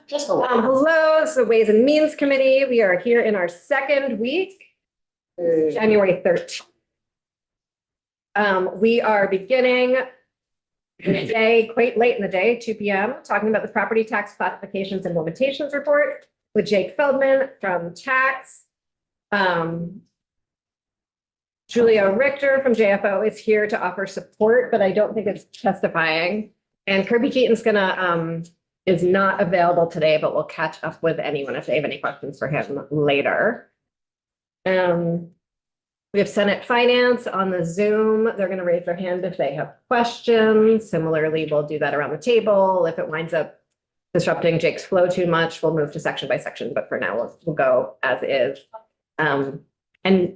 Just a little. Hello, this is the Ways and Means Committee. We are here in our second week, January 13th. We are beginning the day quite late in the day, 2 p.m., talking about the property tax classifications and limitations report with Jake Feldman from Tax. Julia Richter from JFO is here to offer support, but I don't think it's testifying. And Kirby Keaton's is not available today, but we'll catch up with anyone if they have any questions for him later. We have Senate Finance on the Zoom. They're going to raise their hand if they have questions. Similarly, we'll do that around the table. If it winds up disrupting Jake's flow too much, we'll move to section by section, but for now we'll go as is. And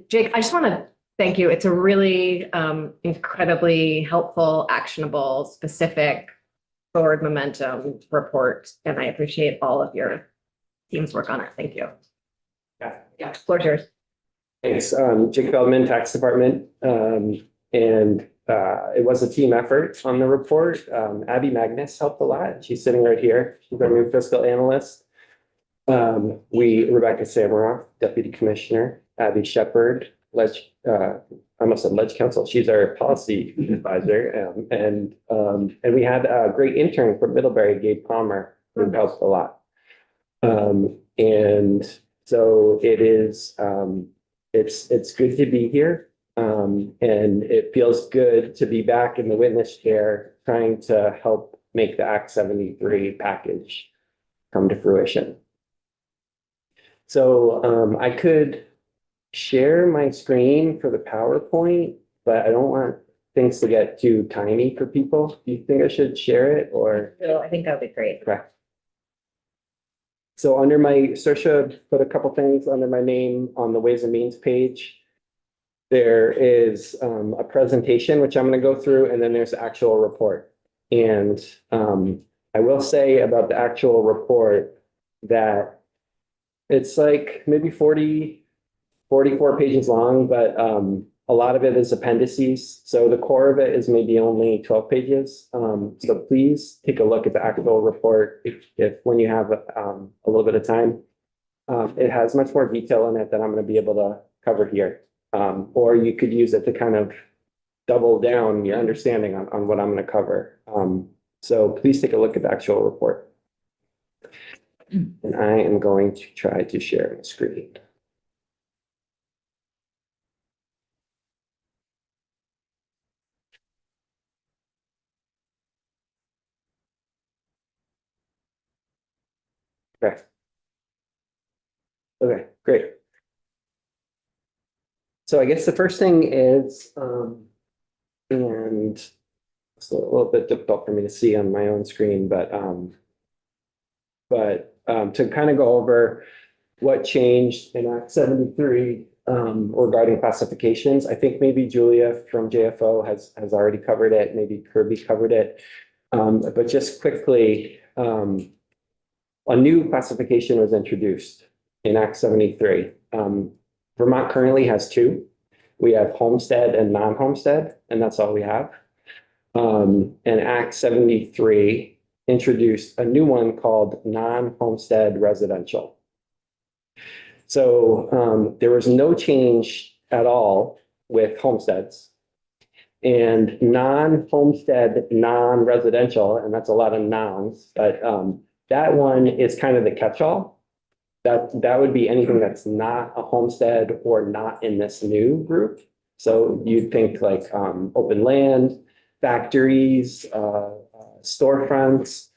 Jake, I just want to thank you. It's a really incredibly helpful, actionable, specific forward momentum report. And I appreciate all of your team's work on it. Thank you. Yeah, floor's yours. Thanks. Jake Feldman, Tax Department. It was a team effort on the report. Abby Magnus helped a lot. She's sitting right here. She's our new fiscal analyst. Rebecca Samaroff, Deputy Commissioner, Abby Shepard, I almost said Ledge Counsel. She's our policy advisor. And we had a great intern from Middlebury, Gabe Palmer, who helped a lot. And so it is, it's good to be here. And it feels good to be back in the witness chair, trying to help make the Act 73 package come to fruition. So I could share my screen for the PowerPoint, but I don't want things to get too tiny for people. Do you think I should share it or? So I think that would be great. Okay. So under my, Saoirse put a couple things under my name on the Ways and Means page. There is a presentation, which I'm going to go through, and then there's the actual report. And I will say about the actual report that it's like maybe 44 pages long, but a lot of it is appendices. So the core of it is maybe only 12 pages. So please take a look at the actual report if when you have a little bit of time. It has much more detail in it than I'm going to be able to cover here. Or you could use it to kind of double down your understanding on what I'm going to cover. So please take a look at the actual report. And I am going to try to share my screen. Okay. Okay, great. So I guess the first thing is, and it's a little bit difficult for me to see on my own screen, but to kind of go over what changed in Act 73 regarding classifications. I think maybe Julia from JFO has already covered it. Maybe Kirby covered it. But just quickly, a new classification was introduced in Act 73. Vermont currently has two. We have homestead and non-homestead, and that's all we have. And Act 73 introduced a new one called non-homestead residential. So there was no change at all with homesteads. And non-homestead, non-residential, and that's a lot of nouns, but that one is kind of the catch-all. That would be anything that's not a homestead or not in this new group. So you'd think like open land, factories, storefronts,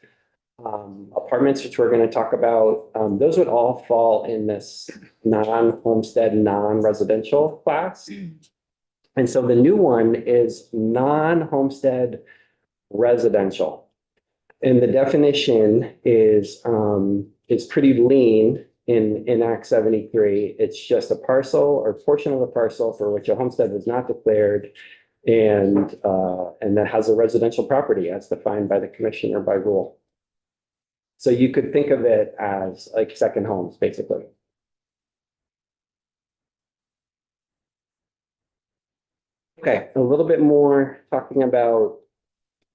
apartments, which we're going to talk about. Those would all fall in this non-homestead, non-residential class. And so the new one is non-homestead residential. And the definition is pretty lean in Act 73. It's just a parcel or portion of a parcel for which a homestead was not declared and that has a residential property as defined by the commission or by rule. So you could think of it as like second homes, basically. Okay, a little bit more talking about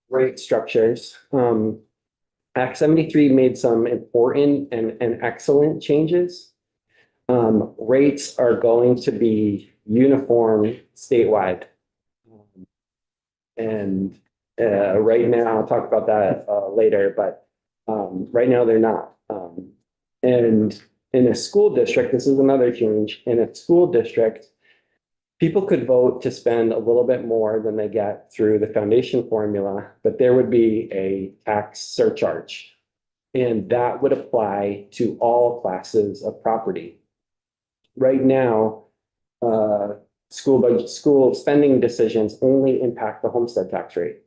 rate structures. Act 73 made some important and excellent changes. Rates are going to be uniform statewide. And right now, I'll talk about that later, but right now they're not. And in a school district, this is another change. In a school district, people could vote to spend a little bit more than they get through the foundation formula, but there would be a tax surcharge. And that would apply to all classes of property. Right now, school spending decisions only impact the homestead tax rate.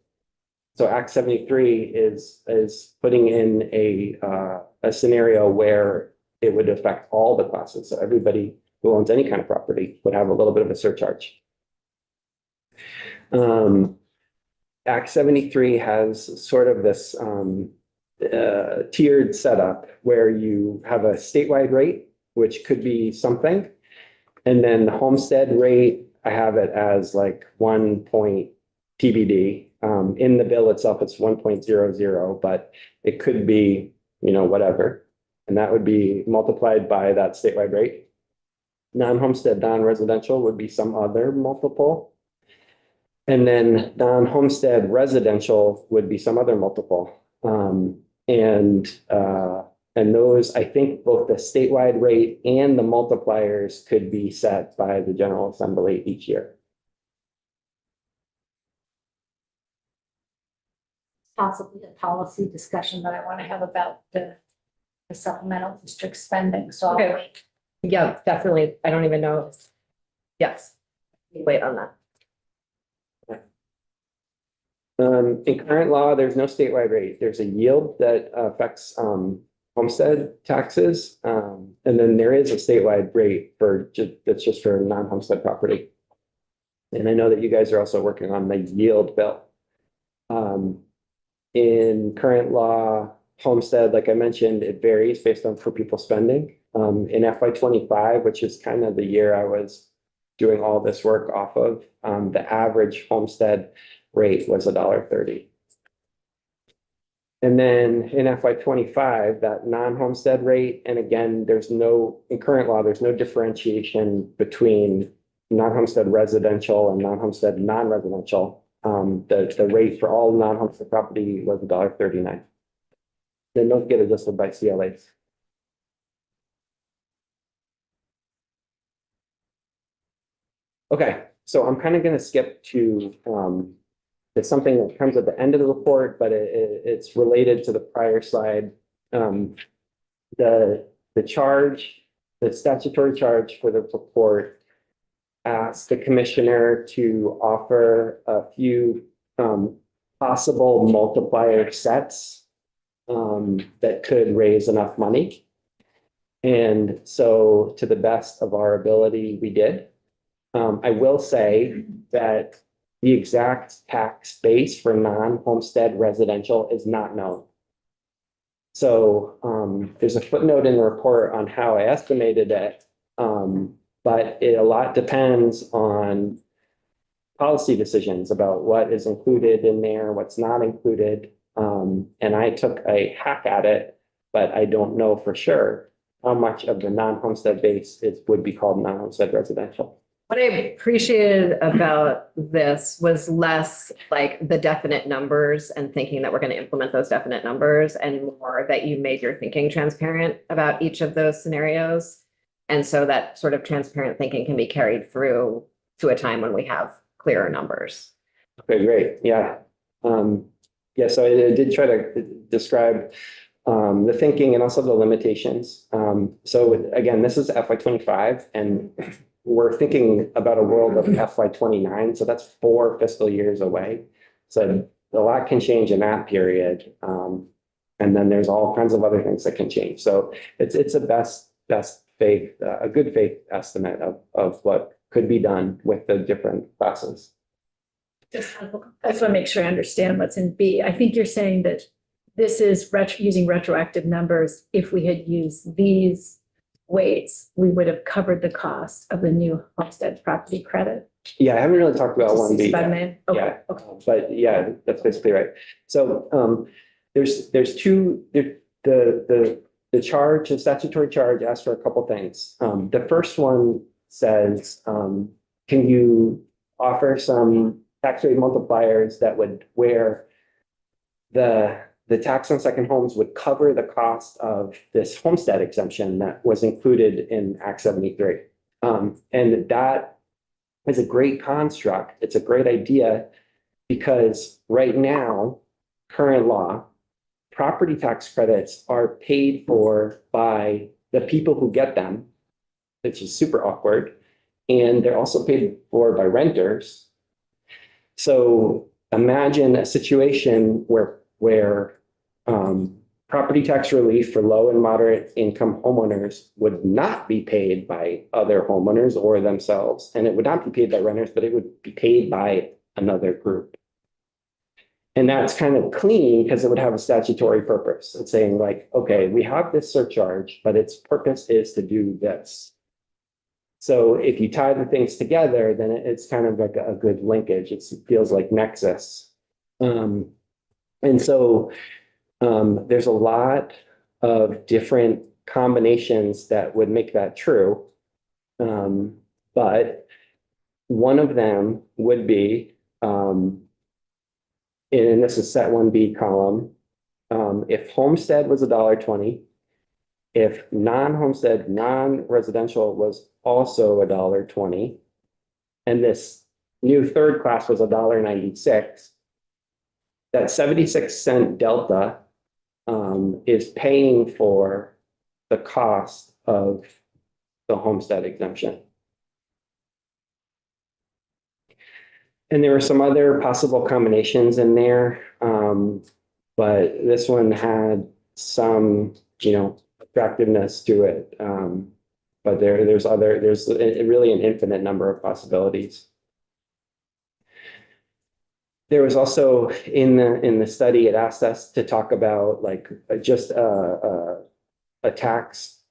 So Act 73 is putting in a scenario where it would affect all the classes. So everybody who owns any kind of property would have a little bit of a surcharge. Act 73 has sort of this tiered setup where you have a statewide rate, which could be something. And then the homestead rate, I have it as like 1 point TBD. In the bill itself, it's 1.00, but it could be, whatever. And that would be multiplied by that statewide rate. Non-homestead, non-residential would be some other multiple. And then non-homestead residential would be some other multiple. And those, I think both the statewide rate and the multipliers could be set by the General Assembly each year. Possibly a policy discussion that I want to have about the supplemental district spending, so I'll Okay. wait. Yeah, definitely. I don't even know. Yes. Wait on that. In current law, there's no statewide rate. There's a yield that affects homestead taxes. And then there is a statewide rate that's just for non-homestead property. And I know that you guys are also working on the yield bill. In current law, homestead, like I mentioned, it varies based on per pupil spending. In FY25, which is kind of the year I was doing all this work off of, the average homestead rate was $1.30. And then in FY25, that non-homestead rate, and again, in current law, there's no differentiation between non-homestead residential and non-homestead non-residential. The rate for all non-homestead property was $1.39. Then those get adjusted by CLAs. Okay, so I'm kind of going to skip to something that comes at the end of the report, but it's related to the prior slide. The statutory charge for the report asks the commissioner to offer a few possible multiplier sets that could raise enough money. And so to the best of our ability, we did. I will say that the exact tax base for non-homestead residential is not known. So there's a footnote in the report on how I estimated it, but a lot depends on policy decisions about what is included in there, what's not included. And I took a hack at it, but I don't know for sure how much of the non-homestead base would be called non-homestead residential. What I appreciated about this was less like the definite numbers and thinking that we're going to implement those definite numbers, and more that you made your thinking transparent about each of those scenarios. And so that sort of transparent thinking can be carried through to a time when we have clearer numbers. Okay, great. Yeah. Yeah, so I did try to describe the thinking and also the limitations. So again, this is FY25, and we're thinking about a world of FY29. So that's 4 fiscal years away. So a lot can change in that period. And then there's all kinds of other things that can change. So it's a best faith, a good faith estimate of what could be done with the different classes. I just want to make sure I understand what's in B. I think you're saying that this is using retroactive numbers. If we had used these weights, we would have covered the cost of the new homestead property credit. Yeah, I haven't really talked about 1B. Okay. Yeah, Okay. but yeah, that's basically right. So there's two, the charge, the statutory charge asks for a couple things. The first one says, can you offer some tax rate multipliers that would, where the tax on second homes would cover the cost of this homestead exemption that was included in Act 73. And that is a great construct. It's a great idea because right now, current law, property tax credits are paid for by the people who get them, which is super awkward. And they're also paid for by renters. So imagine a situation where property tax relief for low and moderate income homeowners would not be paid by other homeowners or themselves. And it would not be paid by renters, but it would be paid by another group. And that's kind of clean because it would have a statutory purpose. It's saying like, okay, we have this surcharge, but its purpose is to do this. So if you tie the things together, then it's kind of like a good linkage. It feels like nexus. And so there's a lot of different combinations that would make that true. But one of them would be, and this is set 1B column, if homestead was $1.20, if non-homestead, non-residential was also $1.20, and this new third class was $1.96, that 76-cent delta is paying for the cost of the homestead exemption. And there were some other possible combinations in there, but this one had some, attractiveness to it. But there's really an infinite number of possibilities. There was also in the study, it asked us to talk about like just a tax,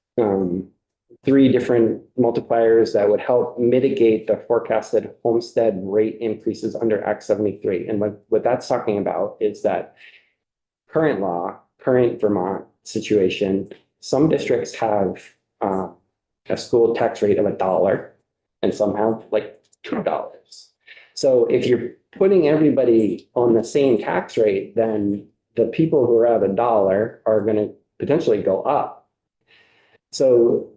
3 different multipliers that would help mitigate the forecasted homestead rate increases under Act 73. And what that's talking about is that current law, current Vermont situation, some districts have a school tax rate of $1 and some have like $2. So if you're putting everybody on the same tax rate, then the people who are at $1 are going to potentially go up. So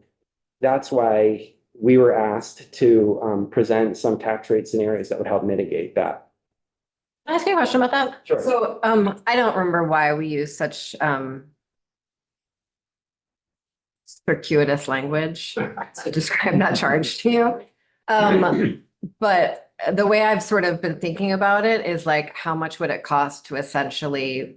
that's why we were asked to present some tax rate scenarios that would help mitigate that. Can I ask you a question about that? Sure. So I don't remember why we use such circuitous language to describe that charge to you. But the way I've sort of been thinking about it is like, how much would it cost to essentially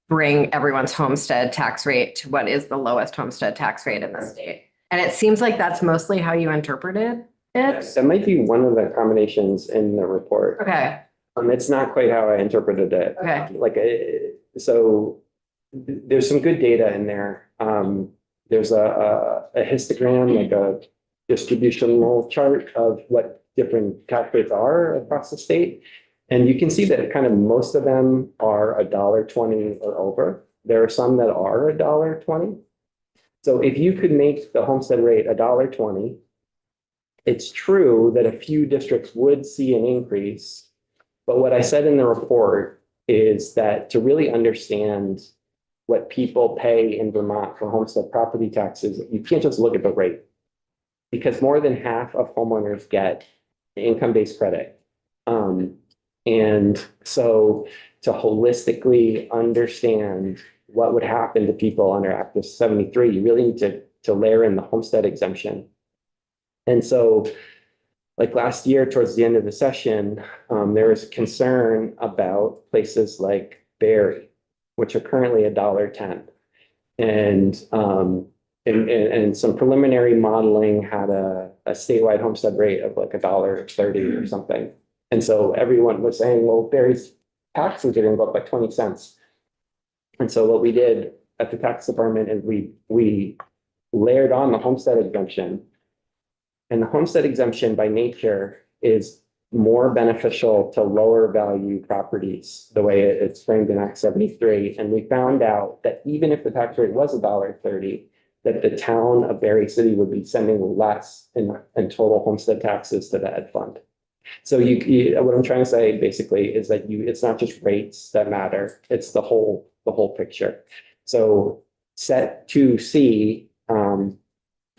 bring everyone's homestead tax rate to what is the lowest homestead tax rate in the state? And it seems like that's mostly how you interpreted it. That might be one of the combinations in the report. Okay. It's not quite how I interpreted it. Okay. So there's some good data in there. There's a histogram, like a distributional chart of what different tax rates are across the state. And you can see that kind of most of them are $1.20 or over. There are some that are $1.20. So if you could make the homestead rate $1.20, it's true that a few districts would see an increase. But what I said in the report is that to really understand what people pay in Vermont for homestead property taxes, you can't just look at the rate, because more than half of homeowners get income-based credit. And so to holistically understand what would happen to people under Act 73, you really need to layer in the homestead exemption. And so like last year, towards the end of the session, there was concern about places like Barrie, which are currently $1.10. And some preliminary modeling had a statewide homestead rate of like $1.30 or something. And so everyone was saying, well, Barrie's taxes are going to go up by 20 cents. And so what we did at the tax department is we layered on the homestead exemption. And the homestead exemption by nature is more beneficial to lower value properties, the way it's framed in Act 73. And we found out that even if the tax rate was $1.30, that the town of Berry City would be sending less in total homestead taxes to the ed fund. So what I'm trying to say basically is that it's not just rates that matter, it's the whole picture. So set 2C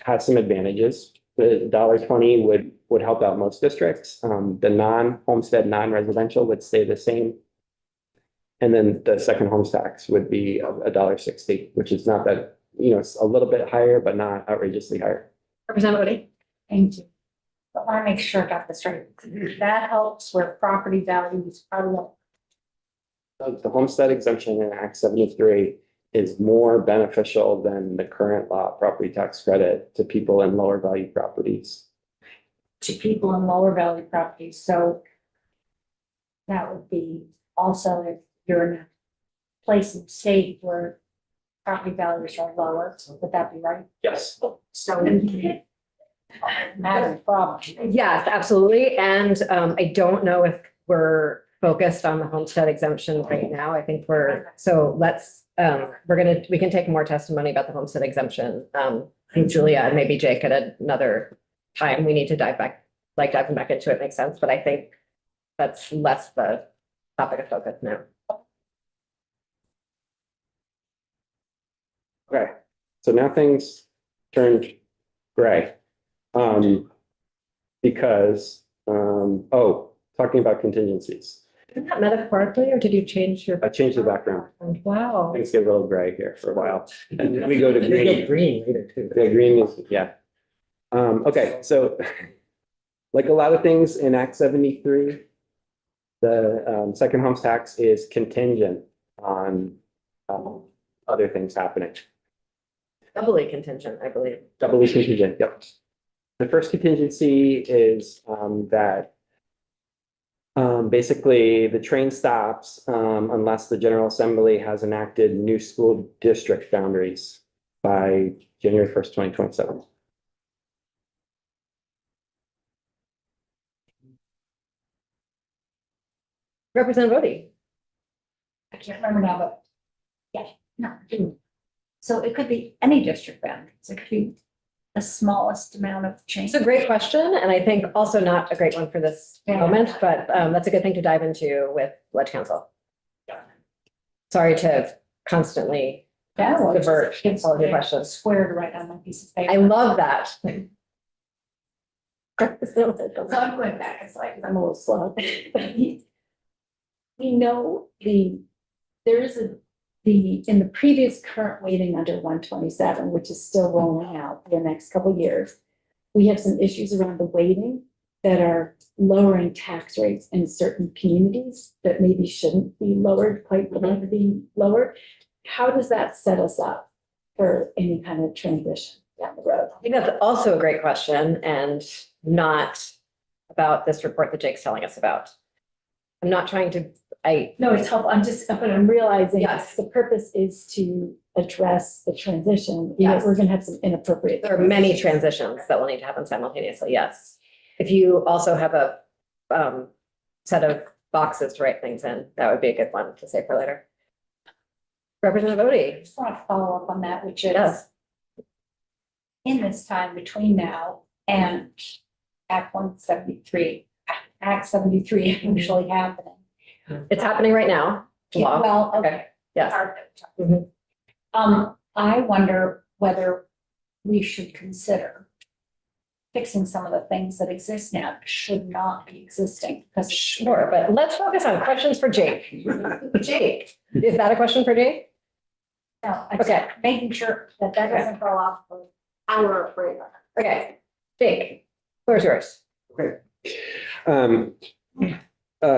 has some advantages. The $1.20 would help out most districts. The non-homestead, non-residential would stay the same. And then the second homes tax would be $1.60, which is not that, it's a little bit higher, but not outrageously higher. Representative Bodie? Thank you. But I want to make sure I got this right. That helps where property values are low. The homestead exemption in Act 73 is more beneficial than the current law property tax credit to people in lower value properties. To people in lower value properties, so that would be also if you're in a place in the state where property values are lower, would that be right? Yes. So not a problem. Yes, absolutely. And I don't know if we're focused on the homestead exemption right now. I think we can take more testimony about the homestead exemption. And Julia and maybe Jake at another time, we need to diving back into it makes sense, but I think that's less the topic of focus now. Okay, so now things turned gray. Because, talking about contingencies. Isn't that metaphorically, or did you change your? I changed the background. Wow. Things get a little gray here for a while. And then we go to green. Green later too. Yeah, green is, yeah. Okay, so like a lot of things in Act 73, the second homes tax is contingent on other things happening. Doubly contingent, I believe. Doubly contingent, yep. The first contingency is that basically the train stops unless the General Assembly has enacted new school district boundaries by January 1st, 2027. Representative Bodie? I can't remember now, but yeah, no. So it could be any district boundaries. It could be the smallest amount of change. It's a great question, and I think also not a great one for this moment, but that's a good thing to dive into with Ledge Council. Sorry to constantly Yeah, well, divert it's all of your questions. squared right on my piece of paper. I love that. So I'm going back, it's like, I'm a little slow. We know in the previous current weighting under 127, which is still rolling out for the next couple of years, we have some issues around the weighting that are lowering tax rates in certain communities that maybe shouldn't be lowered, quite being lowered. How does that set us up for any kind of transition down the road? I think that's also a great question and not about this report that Jake's telling us about. I'm not trying to, No, it's helpful. But I'm realizing Yes. the purpose is to address the transition. Yes. We're gonna have some inappropriate. there are many transitions that will need to happen simultaneously, yes. If you also have a set of boxes to write things in, that would be a good one to say for later. Representative I Bodie? just want to follow up on that, which is Yes. in this time between now and Act 173, Act 73 actually happening. It's happening right now. Yeah, Law. well, Okay, okay. yes. Part of it. I wonder whether we should consider fixing some of the things that exist now that should not be existing. Because Sure, but let's focus on questions for Jake. Jake, is that a question for Jake? no, Okay. making sure that that doesn't go off for our radar. Okay, Jake, floor is yours.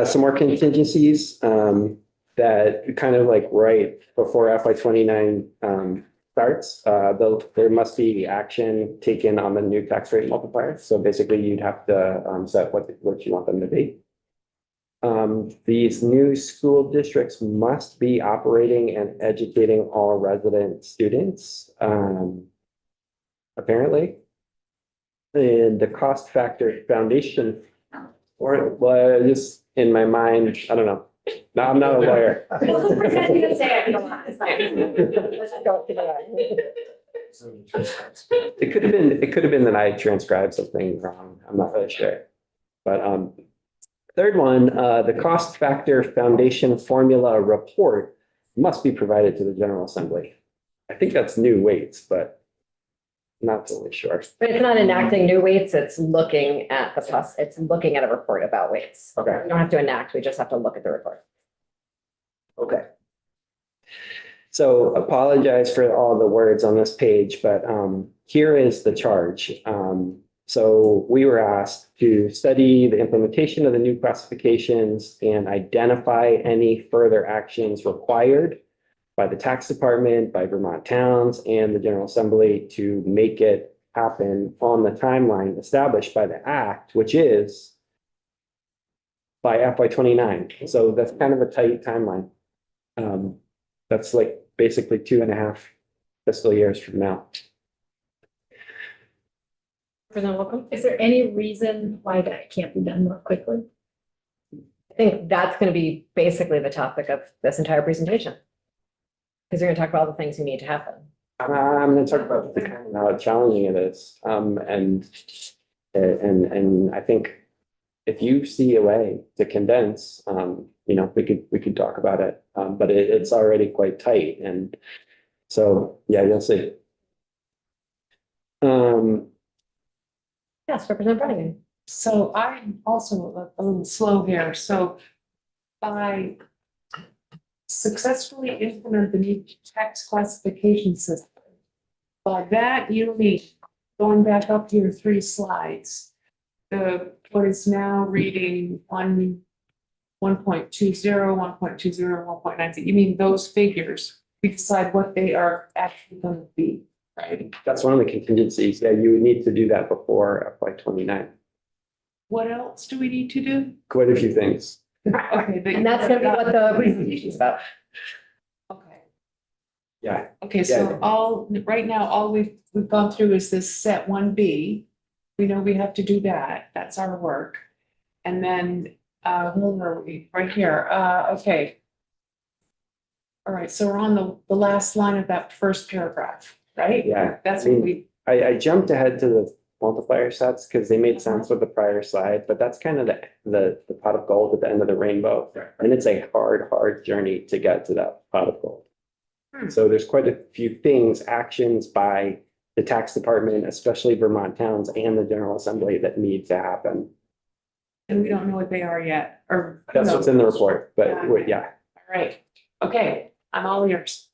Some more contingencies that kind of like right before FY 29 starts, there must be action taken on the new tax rate multiplier. So basically you'd have to set what you want them to be. These new school districts must be operating and educating all resident students, apparently. And the cost factor foundation Or, well, just in my mind, I don't know. No, I'm not a lawyer. Pretend you didn't say it, come on, it's fine. Let's just go with it. It could have been that I transcribed something wrong. I'm not really sure. But third one, the cost factor foundation formula report must be provided to the General Assembly. I think that's new weights, but not totally sure. But it's not enacting new weights, it's looking at the plus, it's looking at a report about weights. Okay. We don't have to enact, we just have to look at the report. Okay. So apologize for all the words on this page, but here is the charge. So we were asked to study the implementation of the new classifications and identify any further actions required by the tax department, by Vermont towns, and the General Assembly to make it happen on the timeline established by the act, which is by FY 29. So that's kind of a tight timeline. That's like basically 2.5 fiscal years from now. President Welcome. Is there any reason why that can't be done more quickly? I think that's going to be basically the topic of this entire presentation. Because you're going to talk about all the things you need to happen. I'm going to talk about the kind of how challenging it is. And I think if you see a way to condense, you know, we could talk about it. But it's already quite tight. And so, yeah, you'll see. Yes, Representative Brennan. So I'm also a little slow here, so by successfully implement the new tax classification system. By that, you mean, going back up here 3 slides, what is now reading 1.20, 1.20, 1.90, you mean those figures, we decide what they are actually going to be, right? That's one of the contingencies. Yeah, you would need to do that before FY 29. What else do we need to do? Quite a few things. Okay, but. And that's going to be what the presentation is about. Okay. Yeah. Okay, so right now, all we've gone through is this set 1B. We know we have to do that. That's our work. And then, where are we? Right here. Okay. All right, so we're on the last line of that first paragraph, right? Yeah. That's I mean, what we, I jumped ahead to the multiplier sets because they made sense with the prior slide, but that's kind of the pot of gold at the end of the rainbow. And it's a hard journey to get to that pot of gold. So there's quite a few things, actions by the tax department, especially Vermont towns and the General Assembly that need to happen. and we don't know what they are yet, or. That's what's in the report, but yeah. All right, okay, I'm all ears.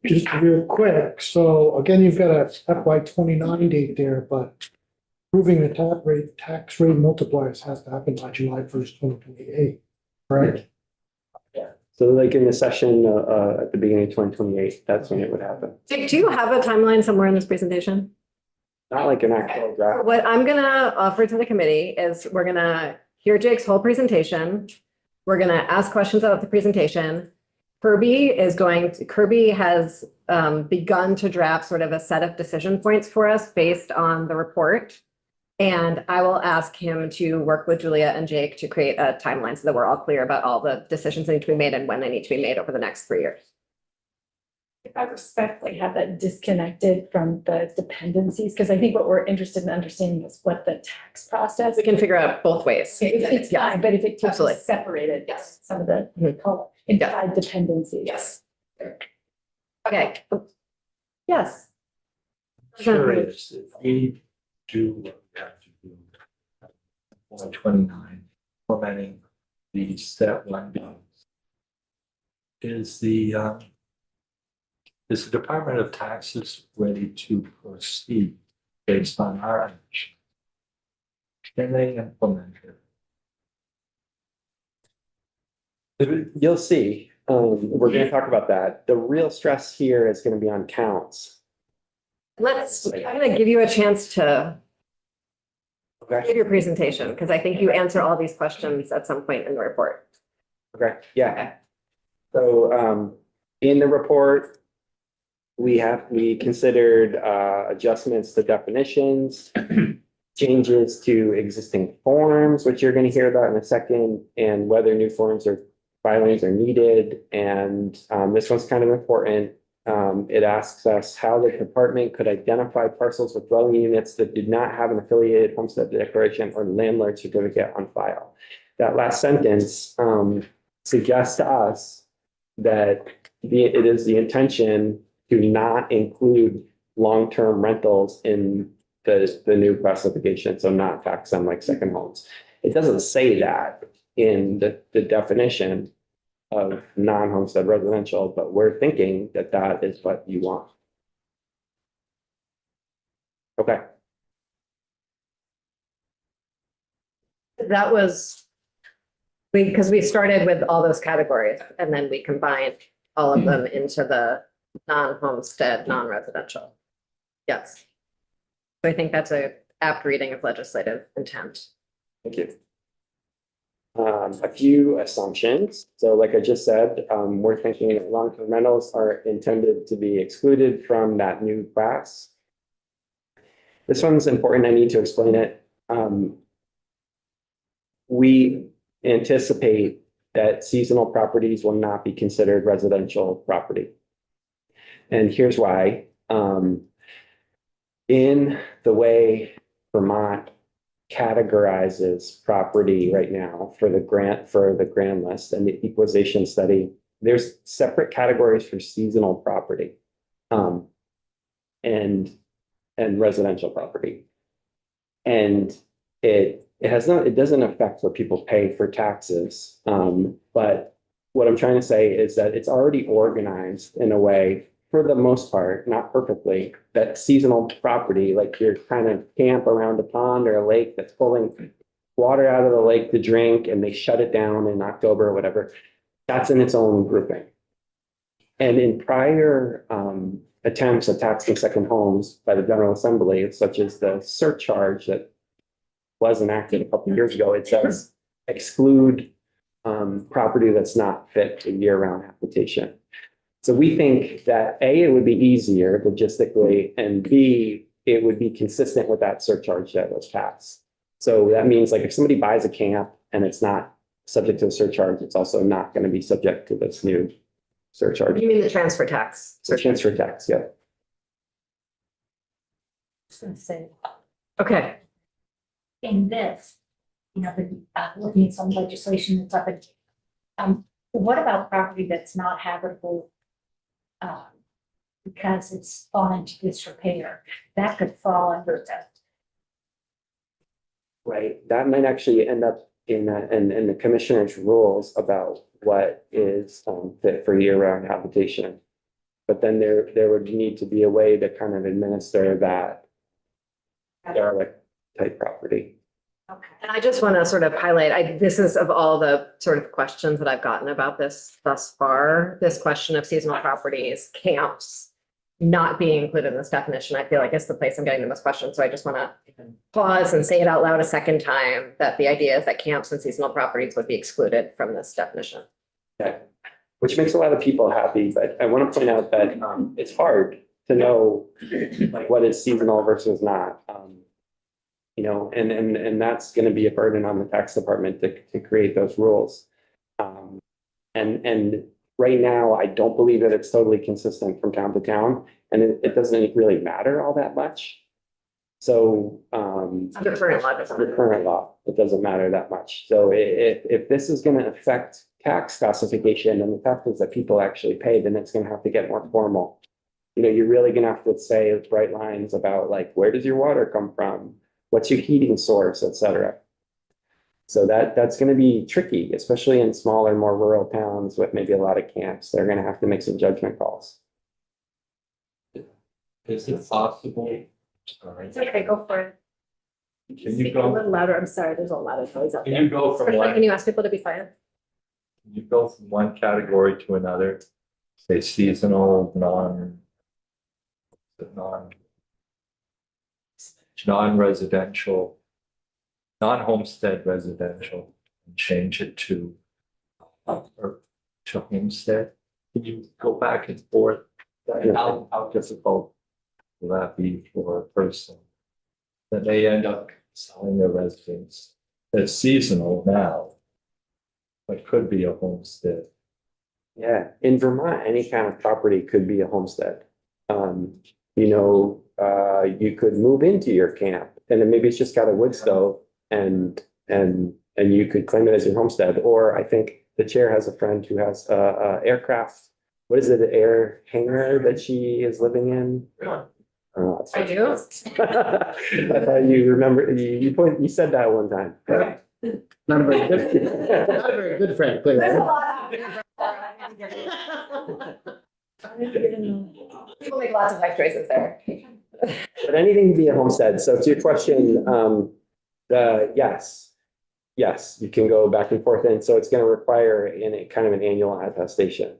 Just real quick, so again, you've got a FY 29 date there, but proving the tax rate multipliers has to happen by July 1st, 2028, right? So like in the session at the beginning of 2028, that's when it would happen. Do you have a timeline somewhere in this presentation? Not like an actual draft. What I'm gonna offer to the committee is we're gonna hear Jake's whole presentation. We're gonna ask questions about the presentation. Kirby has begun to draft sort of a set of decision points for us based on the report. And I will ask him to work with Julia and Jake to create a timeline so that we're all clear about all the decisions that need to be made and when they need to be made over the next 3 years. If I respectfully have that disconnected from the dependencies, because I think what we're interested in understanding is what the tax process. We can figure out both ways. It's fine, but if it keeps Absolutely. separated, Yes. some of the Mhm. implied dependencies. Yes. Okay. Yes. Curious, if we do what we have to do on 29, implementing the step 1B, is the Department of Taxes ready to proceed based on our action? Can they implement it? You'll see. We're going to talk about that. The real stress here is going to be on counts. I'm gonna give you a chance to Okay. give your presentation because I think you answer all these questions at some point in the report. Okay. Yeah. So in the report, we considered adjustments to definitions, changes to existing forms, which you're going to hear about in a second, and whether new forms or filings are needed. And this one's kind of important. It asks us how the department could identify parcels with dwelling units that did not have an affiliated homestead declaration or landlord certificate on file. That last sentence suggests to us that it is the intention to not include long-term rentals in the new classification, so not tax them like second homes. It doesn't say that in the definition of non-homestead residential, but we're thinking that that is what you want. Okay, That was, because we started with all those categories and then we combined all of them into the non-homestead, non-residential. Yes. So I think that's a apt reading of legislative intent. thank you. A few assumptions. So like I just said, we're thinking that long-term rentals are intended to be excluded from that new class. This one's important. I need to explain it. We anticipate that seasonal properties will not be considered residential property. And here's why. In the way Vermont categorizes property right now for the grand list and the equalization study, there's separate categories for seasonal property and residential property. And it doesn't affect what people pay for taxes. But what I'm trying to say is that it's already organized in a way, for the most part, not perfectly, that seasonal property, like your kind of camp around a pond or a lake that's pulling water out of the lake to drink and they shut it down in October or whatever, that's in its own grouping. And in prior attempts at taxing second homes by the General Assembly, such as the surcharge that was enacted a couple of years ago, it says exclude property that's not fit for year-round habitation. So we think that A, it would be easier logistically, and B, it would be consistent with that surcharge that was passed. So that means like if somebody buys a camp and it's not subject to a surcharge, it's also not going to be subject to this new surcharge. You mean the transfer tax? So transfer tax, yeah. Just gonna say, Okay, in this, looking at some legislation that's up in, what about property that's not habitable? Because it's fallen into disrepair, that could fall under that. Right, that might actually end up in the commissioner's rules about what is fit for year-round habitation. But then there would need to be a way to kind of administer that derelict type property. Okay. and I just want to sort of highlight, this is of all the sort of questions that I've gotten about this thus far, this question of seasonal properties, camps not being included in this definition, I feel like is the place I'm getting the most questions. So I just want to pause and say it out loud a second time, that the idea is that camps and seasonal properties would be excluded from this definition. Okay, which makes a lot of people happy, but I want to point out that it's hard to know like what is seasonal versus not. And that's going to be a burden on the tax department to create those rules. And right now, I don't believe that it's totally consistent from town to town, and it doesn't really matter all that much. So Under current law, doesn't under current law, it doesn't matter that much. So if this is going to affect tax classification and the taxes that people actually pay, then it's going to have to get more formal. You're really going to have to say bright lines about like, where does your water come from? What's your heating source, et cetera. So that's going to be tricky, especially in smaller, more rural towns with maybe a lot of camps. They're going to have to make some judgment calls. Is it possible? Sorry. It's okay, go for it. Can you Speak a go, little louder. I'm sorry, there's a lot of noise out can there. you go from one, Can can you ask people to be quiet? you go from one category to another? Say seasonal, non-residential, non-homestead residential, and change it to or to homestead. Can you go back and forth? How difficult will that be for a person that may end up selling their residence that's seasonal now, but could be a homestead. Yeah, in Vermont, any kind of property could be a homestead. You could move into your camp and then maybe it's just got a wood stove and you could claim it as your homestead. Or I think the chair has a friend who has a aircraft. What is it, an air hangar that she is living in? I do. I thought you remember, you said that one time. Not a very good, not a very good friend, clearly. People make lots of life choices there. But anything to be a homestead. So to your question, yes, you can go back and forth. And so it's going to require a kind of an annual attestation.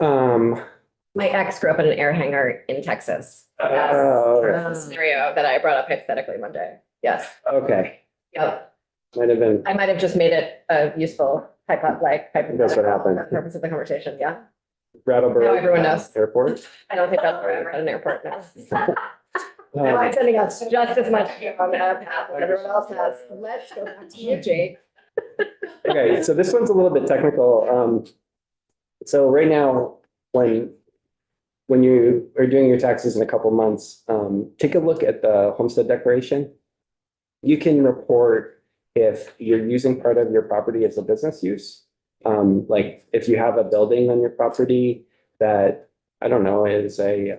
My ex grew up in an air hangar in Texas. Oh, That's a scenario that I brought up hypothetically one day. Yes. okay. Yep. Might have been, I might have just made it a useful hypothetical. That's what happened. For the purpose of the conversation, yeah. Brattleboro. Now everyone knows. Airport. I don't think that's ever at an airport now. Um, I'm sending us just as much on that path as everyone else has. Let's go back to you, Jake. Okay, so this one's a little bit technical. So right now, when you are doing your taxes in a couple months, take a look at the homestead declaration. You can report if you're using part of your property as a business use. Like if you have a building on your property that, I don't know, is you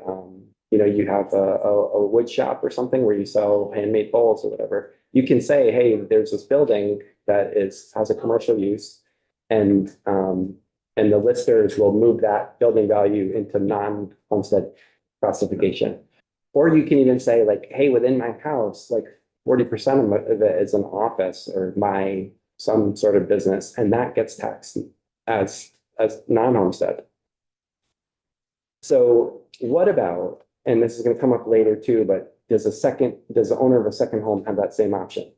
have a wood shop or something where you sell handmade bowls or whatever. You can say, hey, there's this building that has a commercial use and the listers will move that building value into non-homestead classification. Or you can even say like, hey, within my house, like 40% of it is an office or some sort of business, and that gets taxed as non-homestead. So what about, and this is going to come up later too, but does the owner of a second home have that same option?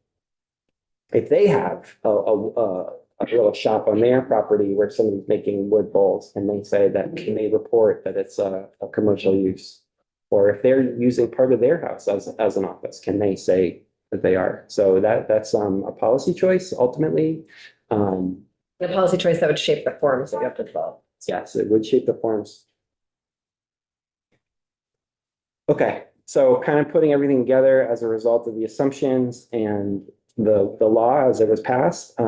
If they have a little shop on their property where somebody's making wood bowls and they say that, can they report that it's a commercial use? Or if they're using part of their house as an office, can they say that they are? So that's a policy choice ultimately. The policy choice that would shape the forms that you have to fill. Yes, it would shape the forms. Okay, so kind of putting everything together as a result of the assumptions and the law as it was passed,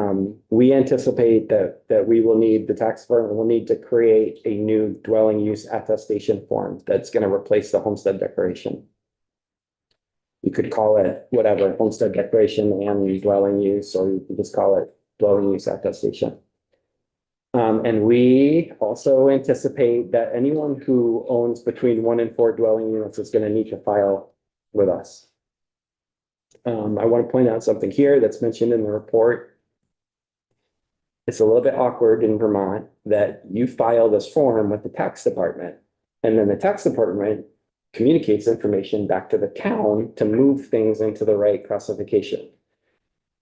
we anticipate that we will need, the tax department will need to create a new dwelling use attestation form that's going to replace the homestead declaration. You could call it whatever, homestead declaration and dwelling use, or you could just call it dwelling use attestation. And we also anticipate that anyone who owns between 1 and 4 dwelling units is going to need to file with us. I want to point out something here that's mentioned in the report. It's a little bit awkward in Vermont that you file this form with the tax department, and then the tax department communicates information back to the town to move things into the right classification.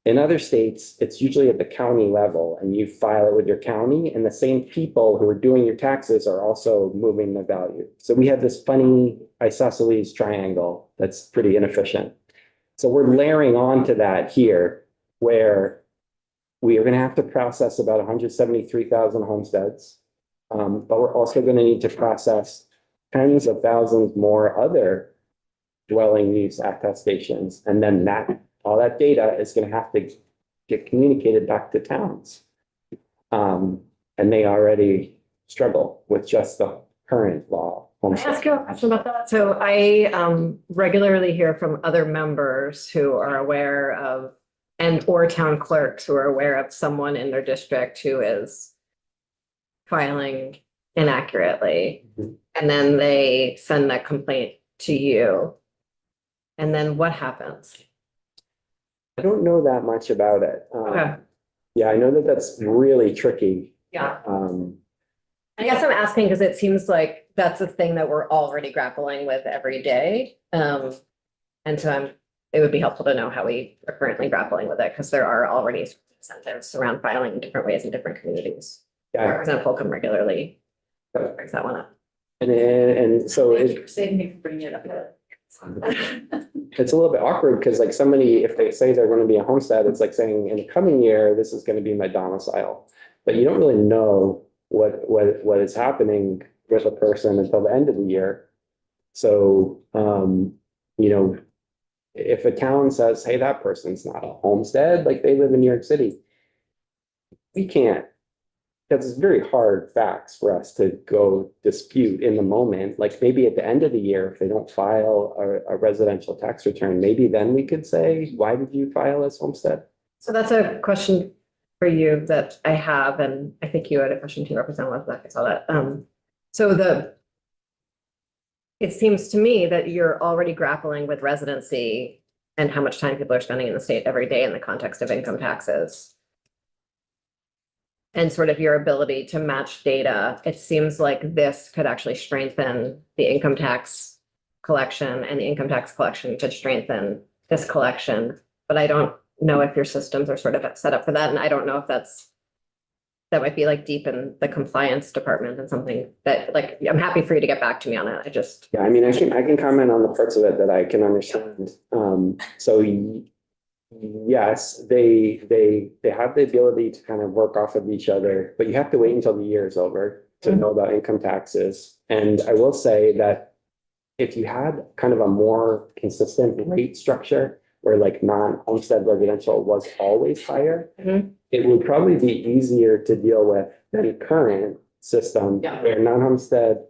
In other states, it's usually at the county level and you file it with your county, and the same people who are doing your taxes are also moving the value. So we have this funny isosceles triangle that's pretty inefficient. So we're layering on to that here, where we are going to have to process about 173,000 homesteads, but we're also going to need to process tens of thousands more other dwelling use attestations, and then all that data is going to have to get communicated back to towns. And they already struggle with just the current law. Can I ask you a question about that? So I regularly hear from other members who are aware of, or town clerks who are aware of someone in their district who is filing inaccurately. Mhm. And then they send that complaint to you. And then what happens? I don't know that much about it. Okay. Yeah, I know that that's really tricky. Yeah. I guess I'm asking because it seems like that's a thing that we're already grappling with every day. And so it would be helpful to know how we are currently grappling with it, because there are already incentives around filing in different ways in different communities. Yeah, Representative Holcomb regularly brings that one up. and so Thank you for saving me from bringing it up. It's a little bit awkward because like somebody, if they say they're going to be a homestead, it's like saying in the coming year, this is going to be my domicile. But you don't really know what is happening with a person until the end of the year. So, you know, if a town says, hey, that person's not a homestead, like they live in New York City, we can't. That's very hard facts for us to go dispute in the moment. Like maybe at the end of the year, if they don't file a residential tax return, maybe then we could say, why did you file as homestead? So that's a question for you that I have, and I think you had a question to Representative Black. I saw that. It seems to me that you're already grappling with residency and how much time people are spending in the state every day in the context of income taxes. And sort of your ability to match data. It seems like this could actually strengthen the income tax collection, and the income tax collection could strengthen this collection. But I don't know if your systems are sort of set up for that. And I don't know if that might be like deep in the compliance department and something that like, I'm happy for you to get back to me on it. I just. Yeah, I mean, I can comment on the parts of it that I can understand. So yes, they have the ability to kind of work off of each other, but you have to wait until the year is over to know about income taxes. And I will say that if you had kind of a more consistent rate structure where like non-homestead residential was always higher, it would probably be easier to deal with than the current system where non-homestead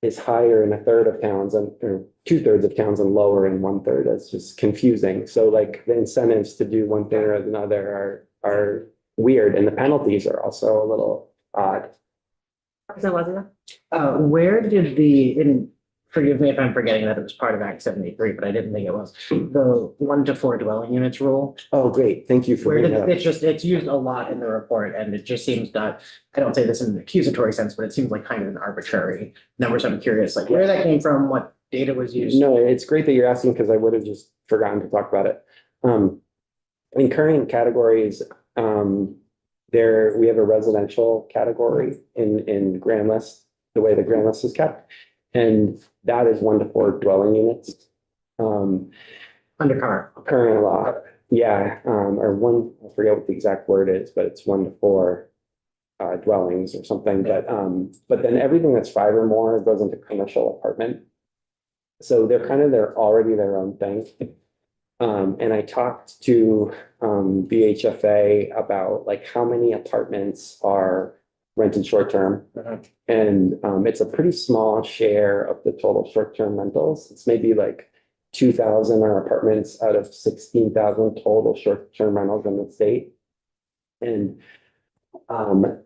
is higher in a third of towns or 2/3 of towns and lower in 1/3. That's just confusing. So like the incentives to do one thing or another are weird, and the penalties are also a little odd. Where did forgive me if I'm forgetting that it was part of Act 73, but I didn't think it was, the 1 to 4 dwelling units rule. Oh, great. Thank you for Where bringing did, that up. it's used a lot in the report, and it just seems that, I don't say this in an accusatory sense, but it seems like kind of an arbitrary number. So I'm curious, like where that came from, what data was used. No, it's great that you're asking because I would have just forgotten to talk about it. In current categories, we have a residential category in grand list, the way the grand list is kept. And that is 1 to 4 dwelling units. Under Current law, yeah, or one, I forget what the exact word is, but it's 1 to 4 dwellings or something. But then everything that's 5 or more goes into commercial apartment. So they're already their own thing. And I talked to BHFA about like how many apartments are rented short-term. And it's a pretty small share of the total short-term rentals. It's maybe like 2,000 are apartments out of 16,000 total short-term rentals in the state. And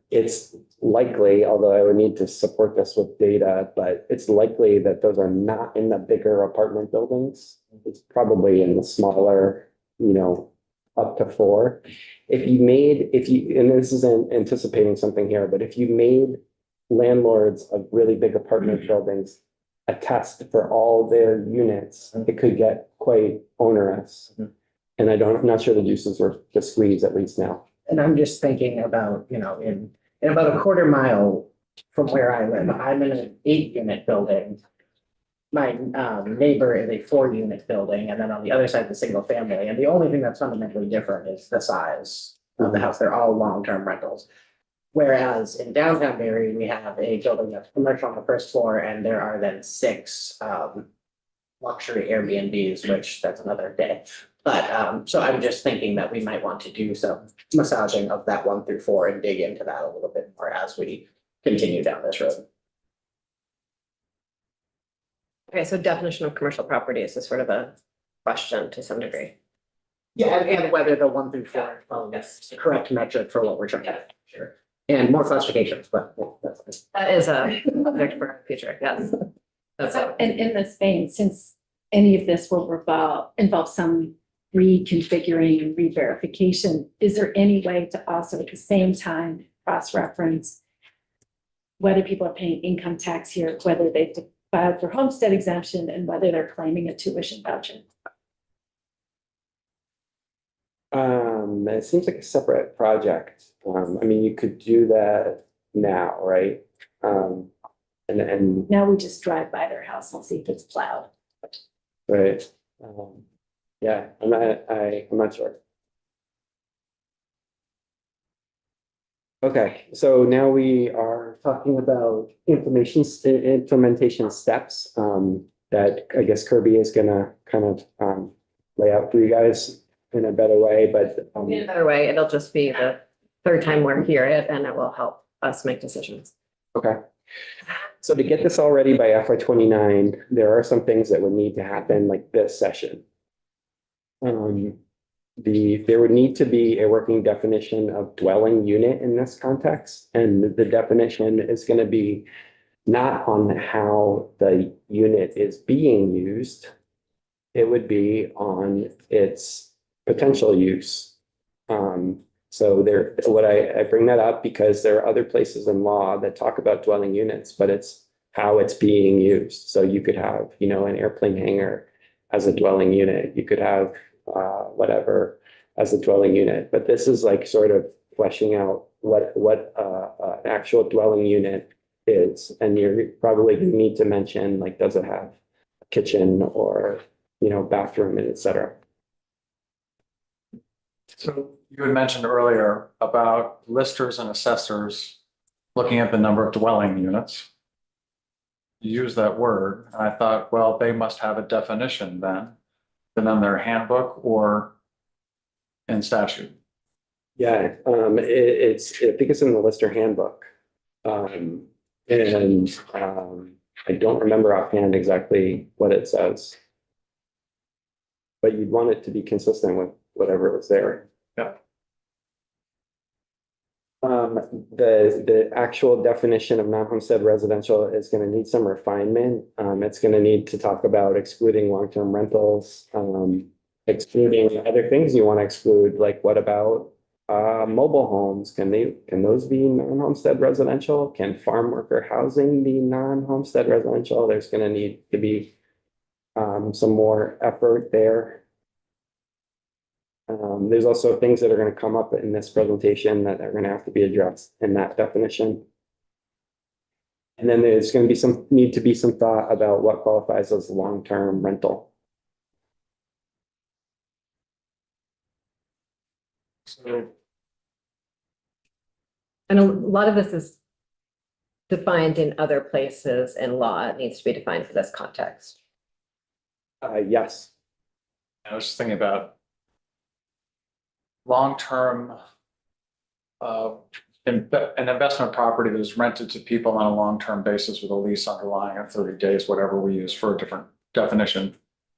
it's likely, although I would need to support this with data, but it's likely that those are not in the bigger apartment buildings. It's probably in the smaller, up to 4. And this isn't anticipating something here, but if you made landlords of really big apartment buildings attest for all their units, it could get quite onerous. And I'm not sure the juices were to squeeze, at least now. And I'm just thinking about, in about a quarter mile from where I live, I'm in an 8-unit building. My neighbor is a 4-unit building, and then on the other side, the single family. And the only thing that's fundamentally different is the size of the house. They're all long-term rentals. Whereas in downtown Barrie, we have a building that's commercial on the first floor, and there are then 6 luxury Airbnbs, which that's another day. But so I'm just thinking that we might want to do some massaging of that 1 through 4 and dig into that a little bit more as we continue down this road. Okay, so definition of commercial properties is sort of a question to some degree. Yeah, and whether the 1 through 4 is the correct metric for what we're trying to do. And more classifications, but That is a subject for future, yes. So, and in this vein, since any of this will involve some reconfiguring and re-verification, is there any way to also at the same time cross-reference whether people are paying income tax here, whether they've filed for homestead exemption, and whether they're claiming a tuition voucher? It seems like a separate project. I mean, you could do that now, right? And Now we just drive by their house and see if it's plowed. Right. Yeah, I'm not sure. Okay, so now we are talking about implementation steps, that I guess Kirby is gonna kind of, lay out for you guys in a better way, but, In a better way, it'll just be the third time we're here and it will help us make decisions. okay. So to get this all ready by FY 29, there are some things that would need to happen like this session. There would need to be a working definition of dwelling unit in this context, and the definition is going to be not on how the unit is being used. It would be on its potential use. So I bring that up because there are other places in law that talk about dwelling units, but it's how it's being used. So you could have, an airplane hangar as a dwelling unit. You could have whatever as a dwelling unit, but this is like sort of fleshing out what an actual dwelling unit is, and you're probably going to need to mention, like, does it have a kitchen or bathroom and etc. So you had mentioned earlier about listers and assessors looking at the number of dwelling units. You use that word, and I thought, well, they must have a definition then, in their handbook or in statute. Yeah, I think it's in the Lister handbook. I don't remember offhand exactly what it says. But you'd want it to be consistent with whatever was there. Yeah. The actual definition of non-homestead residential is going to need some refinement. It's going to need to talk about excluding long-term rentals, excluding other things you want to exclude, like what about mobile homes? Can those be non-homestead residential? Can farm worker housing be non-homestead residential? There's going to need to be some more effort there. There's also things that are going to come up in this presentation that are going to have to be addressed in that definition. And then there's going to be need to be some thought about what qualifies as long-term rental. So And a lot of this is defined in other places in law. It needs to be defined for this context. Yes. I was just thinking about long-term an investment property that is rented to people on a long-term basis with a lease underlying at 30 days, whatever we use for a different definition,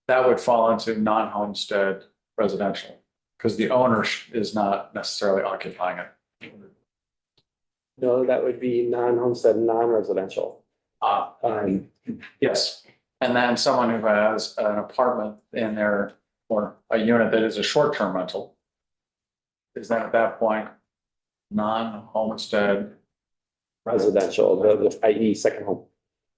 that would fall into non-homestead residential because the owner is not necessarily occupying it. No, that would be non-homestead, non-residential. Yes. And then someone who has an apartment in there or a unit that is a short-term rental, is that at that point non-homestead? Residential, i.e. second home.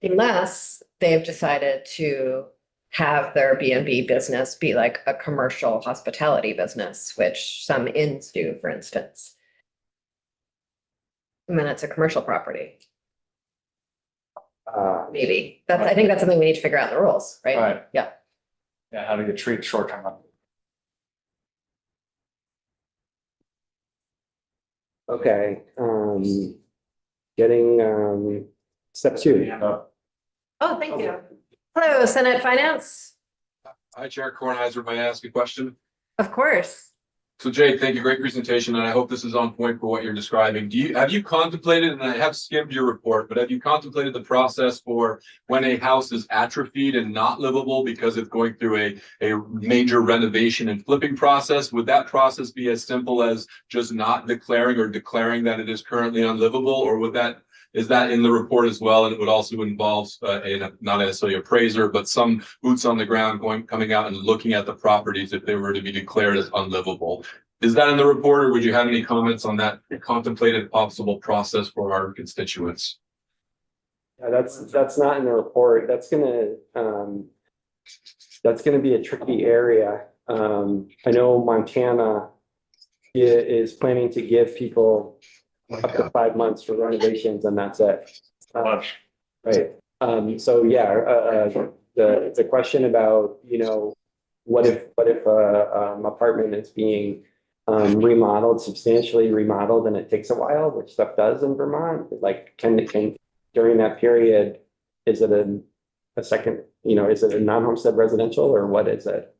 Unless they've decided to have their B&B business be like a commercial hospitality business, which some inns do, for instance. And then it's a commercial property, maybe. I think that's something we need to figure out in the rules, right? Right. Yeah. Yeah, how do you treat short-term rental? Okay, getting step two. Hand up. Oh, thank you. Hello, Senate Finance. Hi, Chair Kornheiser. May I ask a question? Of course. So Jay, thank you. Great presentation. And I hope this is on point for what you're describing. Have you contemplated, and I have skimmed your report, but have you contemplated the process for when a house is atrophied and not livable because it's going through a major renovation and flipping process? Would that process be as simple as just not declaring or declaring that it is currently unlivable? Or is that in the report as well? And it would also involve not necessarily appraiser, but some boots on the ground coming out and looking at the properties if they were to be declared as unlivable. Is that in the report, or would you have any comments on that contemplated possible process for our constituents? Yeah, that's not in the report. That's gonna be a tricky area. I know Montana is planning to give people up to 5 months for renovations, and that's it. Much. Right. So yeah, the question about, what if a, apartment is being remodeled, substantially remodeled, and it takes a while, which stuff does in Vermont, like, can, during that period, is it a second, is it a non-homestead residential, or what is it?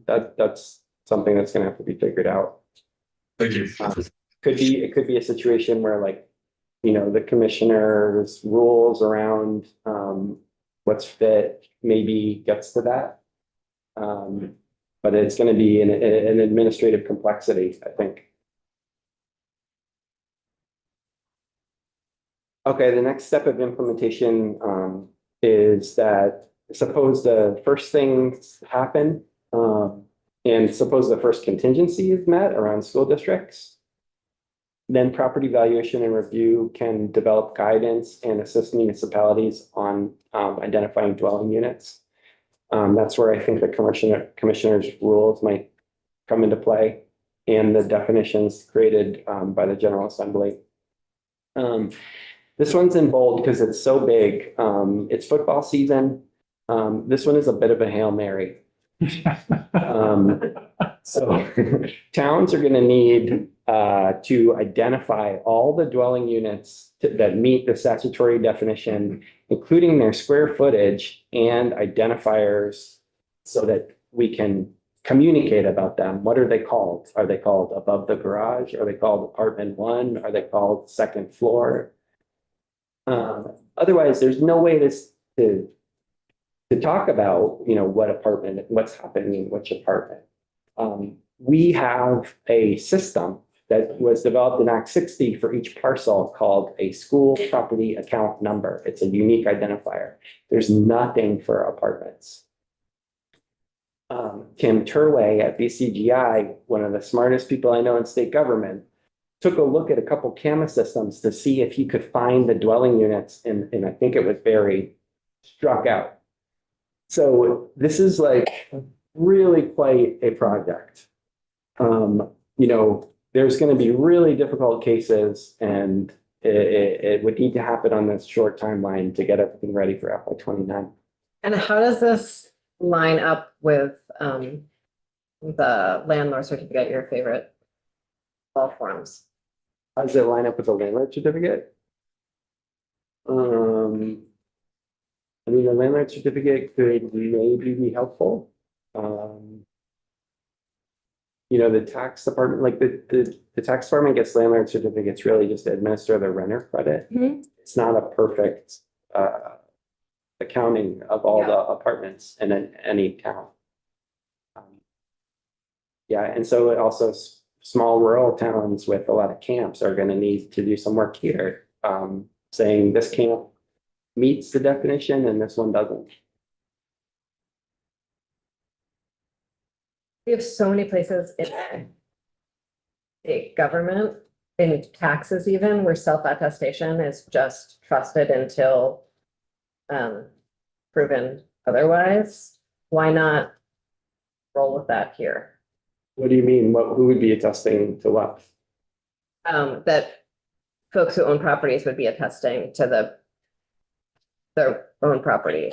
That's something that's gonna have to be figured out. Thank you. It could be a situation where, like, the commissioner's rules around what's fit maybe gets to that. But it's gonna be an administrative complexity, I think. Okay, the next step of implementation is that suppose the first things happen, and suppose the first contingency is met around school districts. Then property valuation and review can develop guidance and assist municipalities on identifying dwelling units. That's where I think the commissioner's rules might come into play, and the definitions created by the General Assembly. This one's in bold because it's so big. It's football season. This one is a bit of a Hail Mary. So towns are going to need to identify all the dwelling units that meet the statutory definition, including their square footage and identifiers, so that we can communicate about them. What are they called? Are they called above the garage? Are they called apartment 1? Are they called second floor? Otherwise, there's no way to talk about, what apartment, what's happening in which apartment. We have a system that was developed in Act 60 for each parcel called a school property account number. It's a unique identifier. There's nothing for apartments. Tim Turway at BCGI, one of the smartest people I know in state government, took a look at a couple CAMA systems to see if he could find the dwelling units, and I think it was Barry, struck out. So this is like really quite a project. There's going to be really difficult cases, and it would need to happen on this short timeline to get everything ready for FY29. And how does this line up with the landlord certificate, your favorite law forms? How does it line up with the landlord certificate? The landlord certificate could maybe be helpful. The tax department, like the tax department gets landlord certificates really just to administer the renter credit. Mhm. It's not a perfect accounting of all the apartments in any town. And so it also small rural towns with a lot of camps are going to need to do some work here, saying this camp meets the definition and this one doesn't. We have so many places in state government, in taxes even, where self-attestation is just trusted until proven otherwise. Why not roll with that here? What do you mean? Who would be attesting to what? That folks who own properties would be attesting to their own property.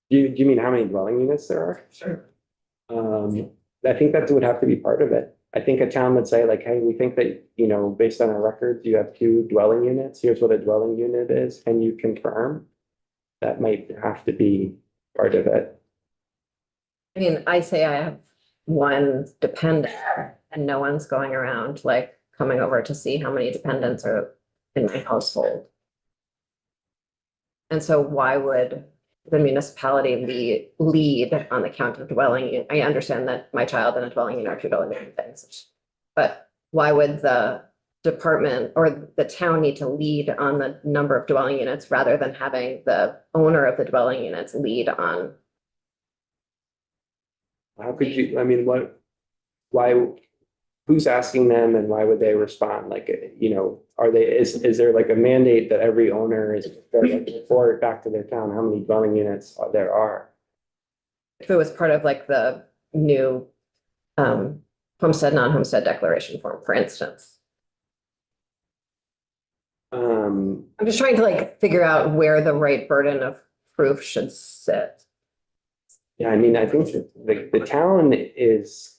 Do you mean how many dwelling units there are? Sure. I think that would have to be part of it. I think a town would say like, hey, we think that, based on our records, you have 2 dwelling units. Here's what a dwelling unit is. Can you confirm? That might have to be part of it. I mean, I say I have one dependent and no one's going around like coming over to see how many dependents are in my household. And so why would the municipality lead on the count of dwelling unit? I understand that my child and a dwelling unit are 2 dwelling unit things, but why would the department or the town need to lead on the number of dwelling units rather than having the owner of the dwelling units lead on? How could you, who's asking them and why would they respond? Like, is there like a mandate that every owner is going to report back to their town how many dwelling units there are? If it was part of like the new homestead, non-homestead declaration form, for instance. I'm just trying to like figure out where the right burden of proof should sit. Yeah, I mean, I think the town is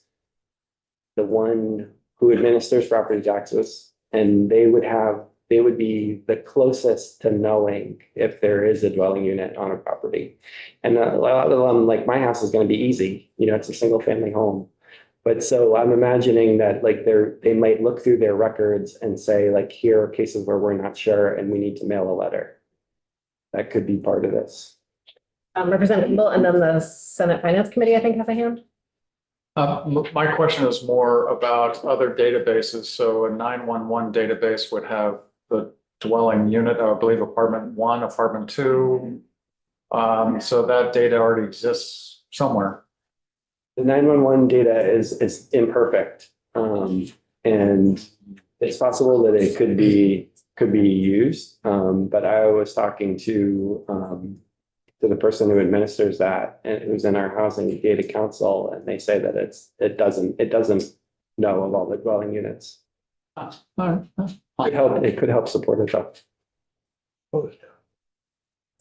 the one who administers property taxes, and they would be the closest to knowing if there is a dwelling unit on a property. And a lot of them, like my house is gonna be easy, you know, it's a single family home. But so I'm imagining that like they might look through their records and say like, here are cases where we're not sure and we need to mail a letter. That could be part of this. Representative Kimball, and then the Senate Finance Committee, I think, has a hand. My question is more about other databases. So a 911 database would have the dwelling unit, I believe apartment 1, apartment 2. So that data already exists somewhere. The 911 data is imperfect. And it's possible that it could be used. But I was talking to the person who administers that and who's in our housing data council, and they say that it doesn't know of all the dwelling units. It could help support it though.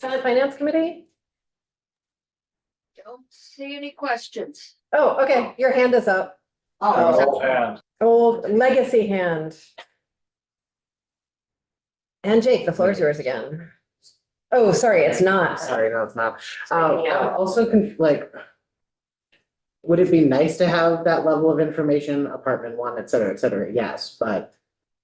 Senate Finance Committee? Don't see any questions. Oh, okay, your hand is up. Oh, And Old legacy hand. And Jake, the floor is yours again. Oh, sorry, it's not. Sorry, no, it's not. Also, like, would it be nice to have that level of information, apartment 1, et cetera, yes, but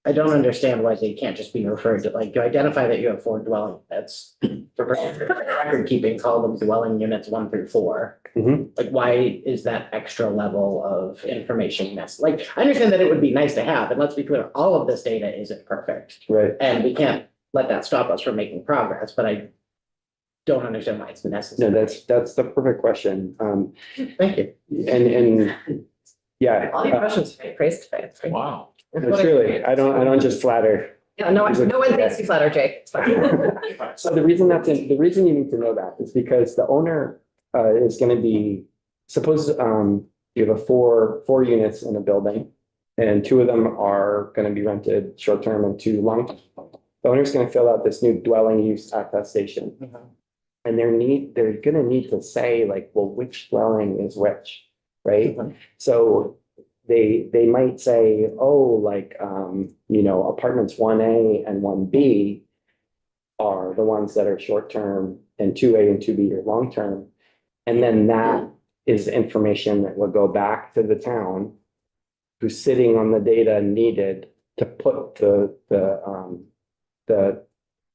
I don't understand why they can't just be referred to, like, to identify that you have 4 dwelling units. For record keeping, call them dwelling units 1 through 4. Mhm. Like, why is that extra level of information necessary? Like, I understand that it would be nice to have, and let's be clear, all of this data isn't perfect. Right. And we can't let that stop us from making progress, but I don't understand why it's No, necessary. that's the perfect question. Thank you. And yeah. All your questions praised today. wow. Truly, I don't just flatter. Yeah, no one thinks you flatter Jake. It's fine. So the reason you need to know that is because the owner is going to be, suppose you have 4 units in a building and 2 of them are going to be rented short-term and 2 long-term. The owner's going to fill out this new dwelling use attestation. And they're going to need to say like, well, which dwelling is which, right? So they might say, oh, like, apartments 1A and 1B are the ones that are short-term and 2A and 2B are long-term. And then that is information that will go back to the town who's sitting on the data needed to put the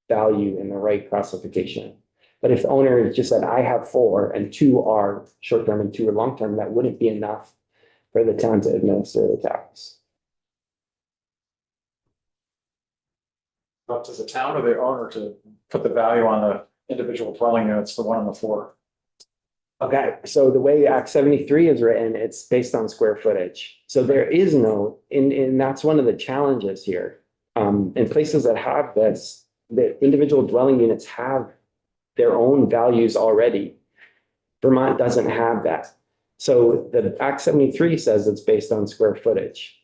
value in the right classification. But if the owner just said, I have 4 and 2 are short-term and 2 are long-term, that wouldn't be enough for the town to administer the tax. Up to the town or the owner to put the value on the individual dwelling units, the 1 on the 4. Okay, so the way Act 73 is written, it's based on square footage. So there is no, and that's one of the challenges here. In places that have this, the individual dwelling units have their own values already. Vermont doesn't have that. So the Act 73 says it's based on square footage.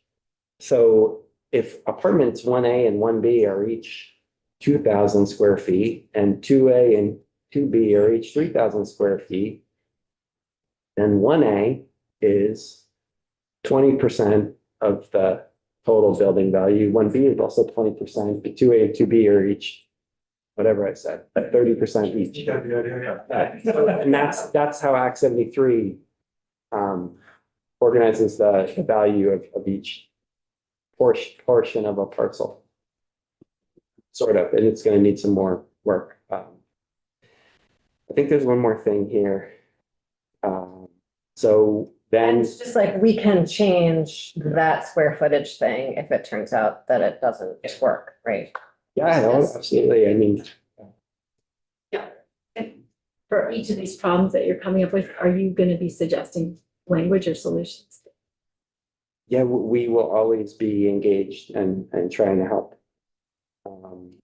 So if apartments 1A and 1B are each 2,000 square feet and 2A and 2B are each 3,000 square feet, then 1A is 20% of the total building value. 1B is also 20%. 2A and 2B are each, whatever I said, but 30% each. Yeah. And that's how Act 73 organizes the value of each portion of a parcel. Sort of, and it's going to need some more work. I think there's one more thing here. So then, It's just like we can change that square footage thing if it turns out that it doesn't work, right? yeah, no, absolutely. I mean, For each of these problems that you're coming up with, are you going to be suggesting language or solutions? yeah, we will always be engaged and trying to help.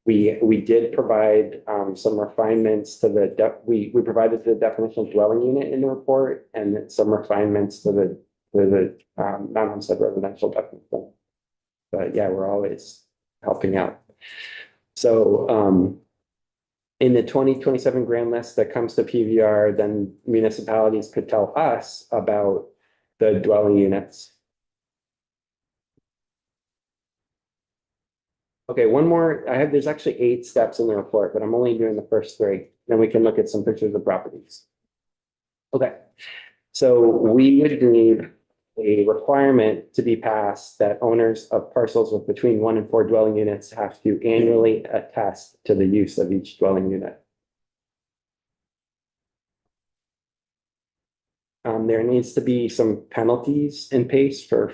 We did provide some refinements to we provided the definition of dwelling unit in the report and some refinements to the non-homestead residential definition. But yeah, we're always helping out. So in the 2027 grand list that comes to PVR, then municipalities could tell us about the dwelling units. Okay, one more. There's actually 8 steps in the report, but I'm only doing the first 3. Then we can look at some pictures of properties. Okay, so we would need a requirement to be passed that owners of parcels with between 1 and 4 dwelling units have to annually attest to the use of each dwelling unit. There needs to be some penalties in place for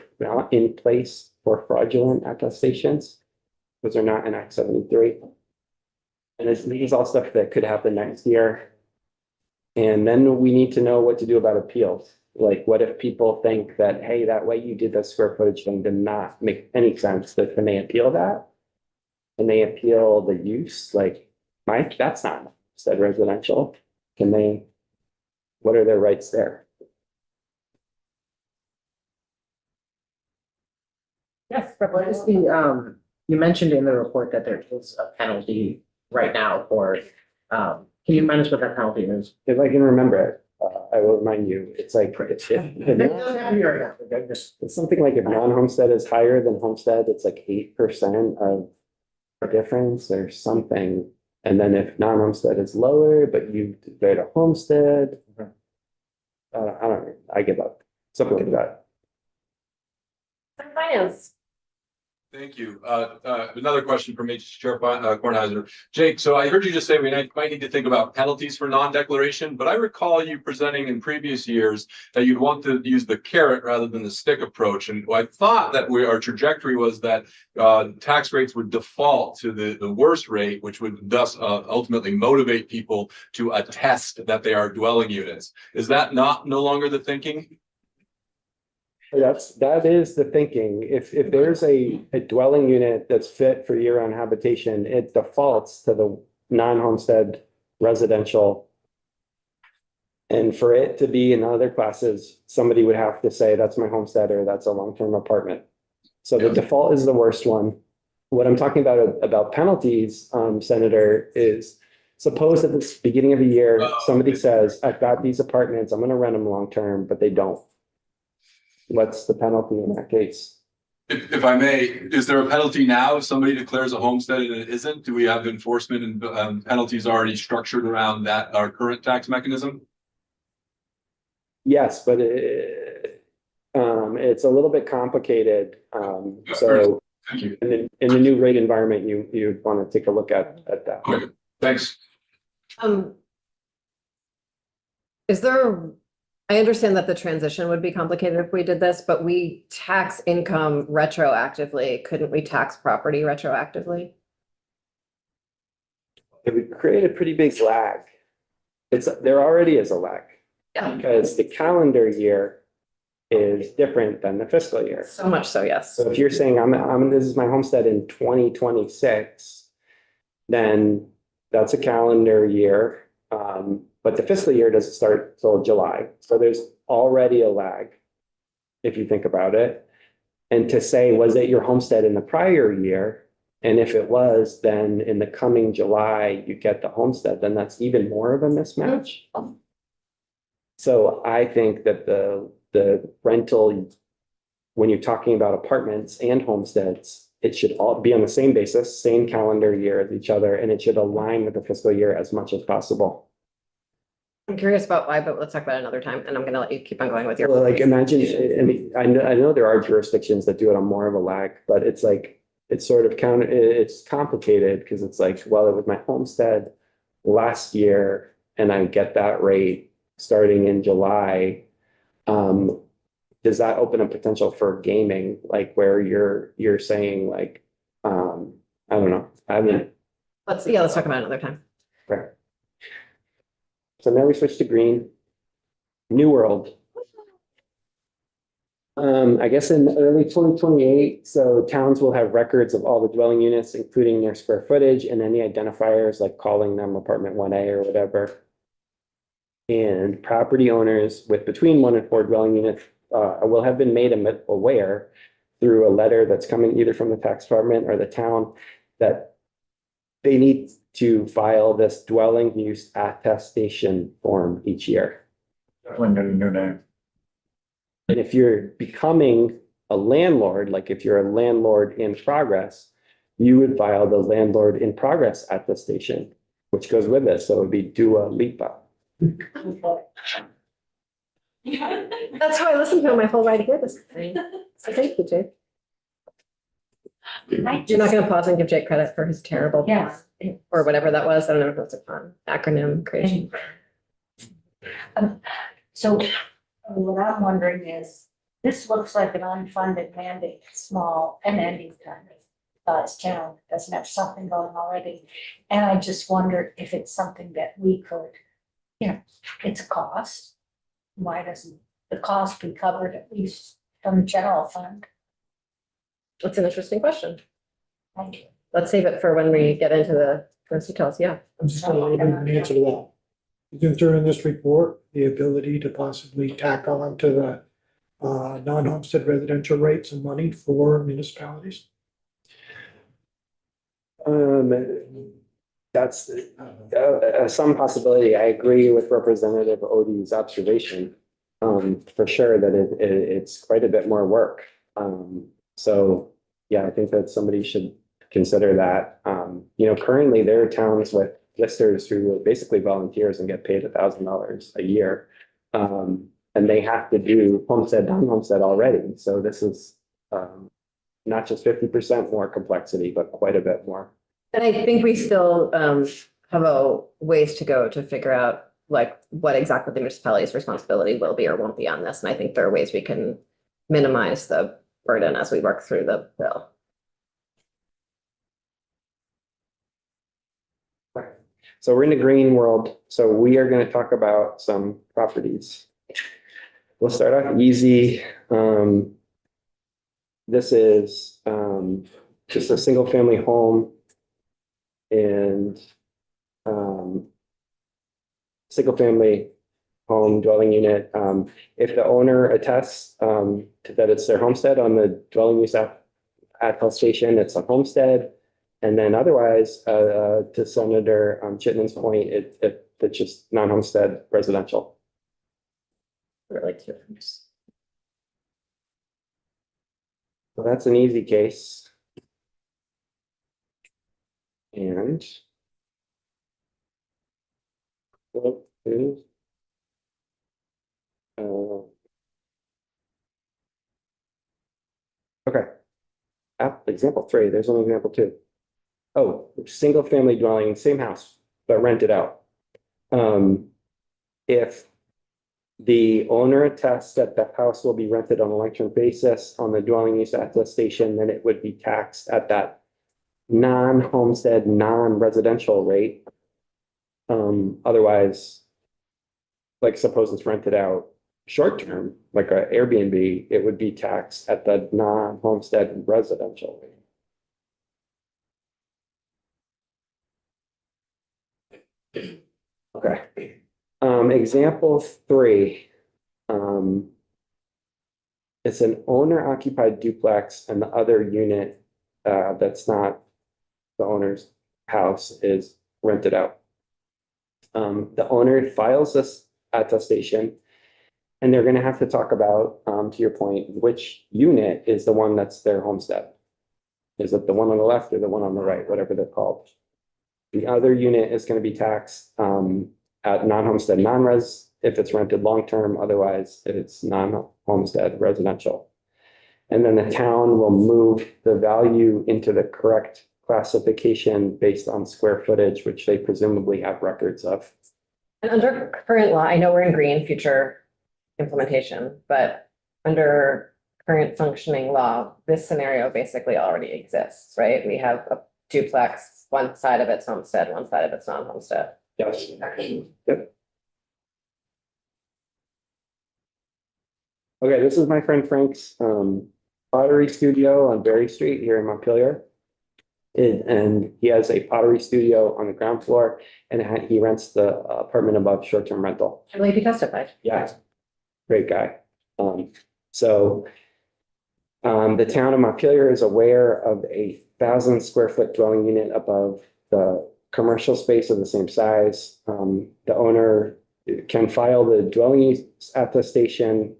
fraudulent attestations. Those are not in Act 73. And this is all stuff that could happen next year. And then we need to know what to do about appeals. Like, what if people think that, hey, that way you did the square footage thing did not make any sense? That can they appeal that? Can they appeal the use? Like, Mike, that's not said residential. Can they, what are their rights there? Yes. What is the, you mentioned in the report that there is a penalty right now for, can you remind us what that penalty is? If I can remember it, I will remind you. It's like, It doesn't have to be right now, but I'm just- it's something like if non-homestead is higher than homestead, it's like 8% of the difference or something. And then if non-homestead is lower, but you declared a homestead, I don't know, I give up, something like that. Finance. Thank you. Another question from Chair Kornheiser. Jake, so I heard you just say we might need to think about penalties for non-declaration, but I recall you presenting in previous years that you'd want to use the carrot rather than the stick approach. And I thought that our trajectory was that tax rates would default to the worst rate, which would thus ultimately motivate people to attest that they are dwelling units. Is that no longer the thinking? That is the thinking. If there's a dwelling unit that's fit for year-round habitation, it defaults to the non-homestead residential. And for it to be in other classes, somebody would have to say, that's my homestead or that's a long-term apartment. So the default is the worst one. What I'm talking about penalties, Senator, is suppose at the beginning of the year, somebody says, I've got these apartments, I'm going to rent them long-term, but they don't. What's the penalty in that case? If I may, is there a penalty now if somebody declares a homestead and it isn't? Do we have enforcement and penalties already structured around that, our current tax mechanism? Yes, but it's a little bit complicated. So Thank you. in the new rate environment, you'd want to take a look at that. Okay, thanks. Is there, I understand that the transition would be complicated if we did this, but we tax income retroactively. Couldn't we tax property retroactively? It would create a pretty big lag. There already is a lag. Yeah. Because the calendar year is different than the fiscal year. So much so, yes. So if you're saying this is my homestead in 2026, then that's a calendar year. But the fiscal year doesn't start till July. So there's already a lag, if you think about it. And to say, was it your homestead in the prior year? And if it was, then in the coming July, you get the homestead, then that's even more of a mismatch. So I think that the rental, when you're talking about apartments and homesteads, it should all be on the same basis, same calendar year as each other, and it should align with the fiscal year as much as possible. I'm curious about why, but let's talk about it another time, and I'm gonna let you keep on going with your. Well, like imagine, I mean, I know there are jurisdictions that do it on more of a lag, but it's like, it's sort of it's complicated because it's like, well, it was my homestead last year and I get that rate starting in July. Does that open a potential for gaming, like where you're saying like, I don't know. I mean, Let's talk about it another time. right. So now we switch to green. New world. I guess in early 2028, so towns will have records of all the dwelling units, including their square footage and any identifiers like calling them apartment 1A or whatever. And property owners with between 1 and 4 dwelling units will have been made aware through a letter that's coming either from the tax department or the town that they need to file this dwelling use attestation form each year. When get a new name. And if you're becoming a landlord, like if you're a landlord in progress, you would file the landlord in progress attestation, which goes with it. So it would be Dua Lipa. That's how I listened to him my whole ride here this morning. So thank you, Jake. You're not gonna pause and give Jake credit for his terrible. Yeah. Or whatever that was. I don't know if it's a fun acronym creation. So what I'm wondering is, this looks like an unfunded mandate, small and any kind of size town, doesn't have something going already. And I just wonder if it's something that we could, it's a cost. Why doesn't the cost be covered at least from the general fund? That's an interesting question. Thank you. Let's save it for when we get into the details. Yeah. I'm just not really an answer to that. Isn't there in this report the ability to possibly tack on to the non-homestead residential rates and money for municipalities? That's some possibility. I agree with Representative Odie's observation. For sure that it's quite a bit more work. So yeah, I think that somebody should consider that. Currently there are towns with listers who are basically volunteers and get paid $1,000 a year. And they have to do homestead, non-homestead already. So this is not just 50% more complexity, but quite a bit more. And I think we still have a ways to go to figure out like what exactly the municipality's responsibility will be or won't be on this. And I think there are ways we can minimize the burden as we work through the bill. So we're in the green world. So we are going to talk about some properties. We'll start off easy. This is just a single family home and single family home dwelling unit. If the owner attests to that it's their homestead on the dwelling use attestation, it's a homestead. And then otherwise, to Senator Chitten's point, it's just non-homestead residential. Really cute. So that's an easy case. And what is okay. Example 3, there's an example 2. Oh, single family dwelling, same house, but rented out. If the owner attests that the house will be rented on a long-term basis on the dwelling use attestation, then it would be taxed at that non-homestead, non-residential rate. Otherwise, like suppose it's rented out short-term, like an Airbnb, it would be taxed at the non-homestead residential rate. Okay. Example 3. It's an owner occupied duplex and the other unit that's not the owner's house is rented out. The owner files this attestation and they're going to have to talk about, to your point, which unit is the one that's their homestead. Is it the one on the left or the one on the right, whatever they're called? The other unit is going to be taxed at non-homestead, non-res if it's rented long-term, otherwise it's non-homestead residential. And then the town will move the value into the correct classification based on square footage, which they presumably have records of. And under current law, I know we're in green future implementation, but under current functioning law, this scenario basically already exists, right? We have a duplex, one side of it's homestead, one side of it's non-homestead. Yes. Yep. Okay, this is my friend Frank's pottery studio on Berry Street here in Montpelier. And he has a pottery studio on the ground floor and he rents the apartment above short-term rental. I believe he testified. Yeah, great guy. So the town of Montpelier is aware of a 1,000 square foot dwelling unit above the commercial space of the same size. The owner can file the dwelling use attestation,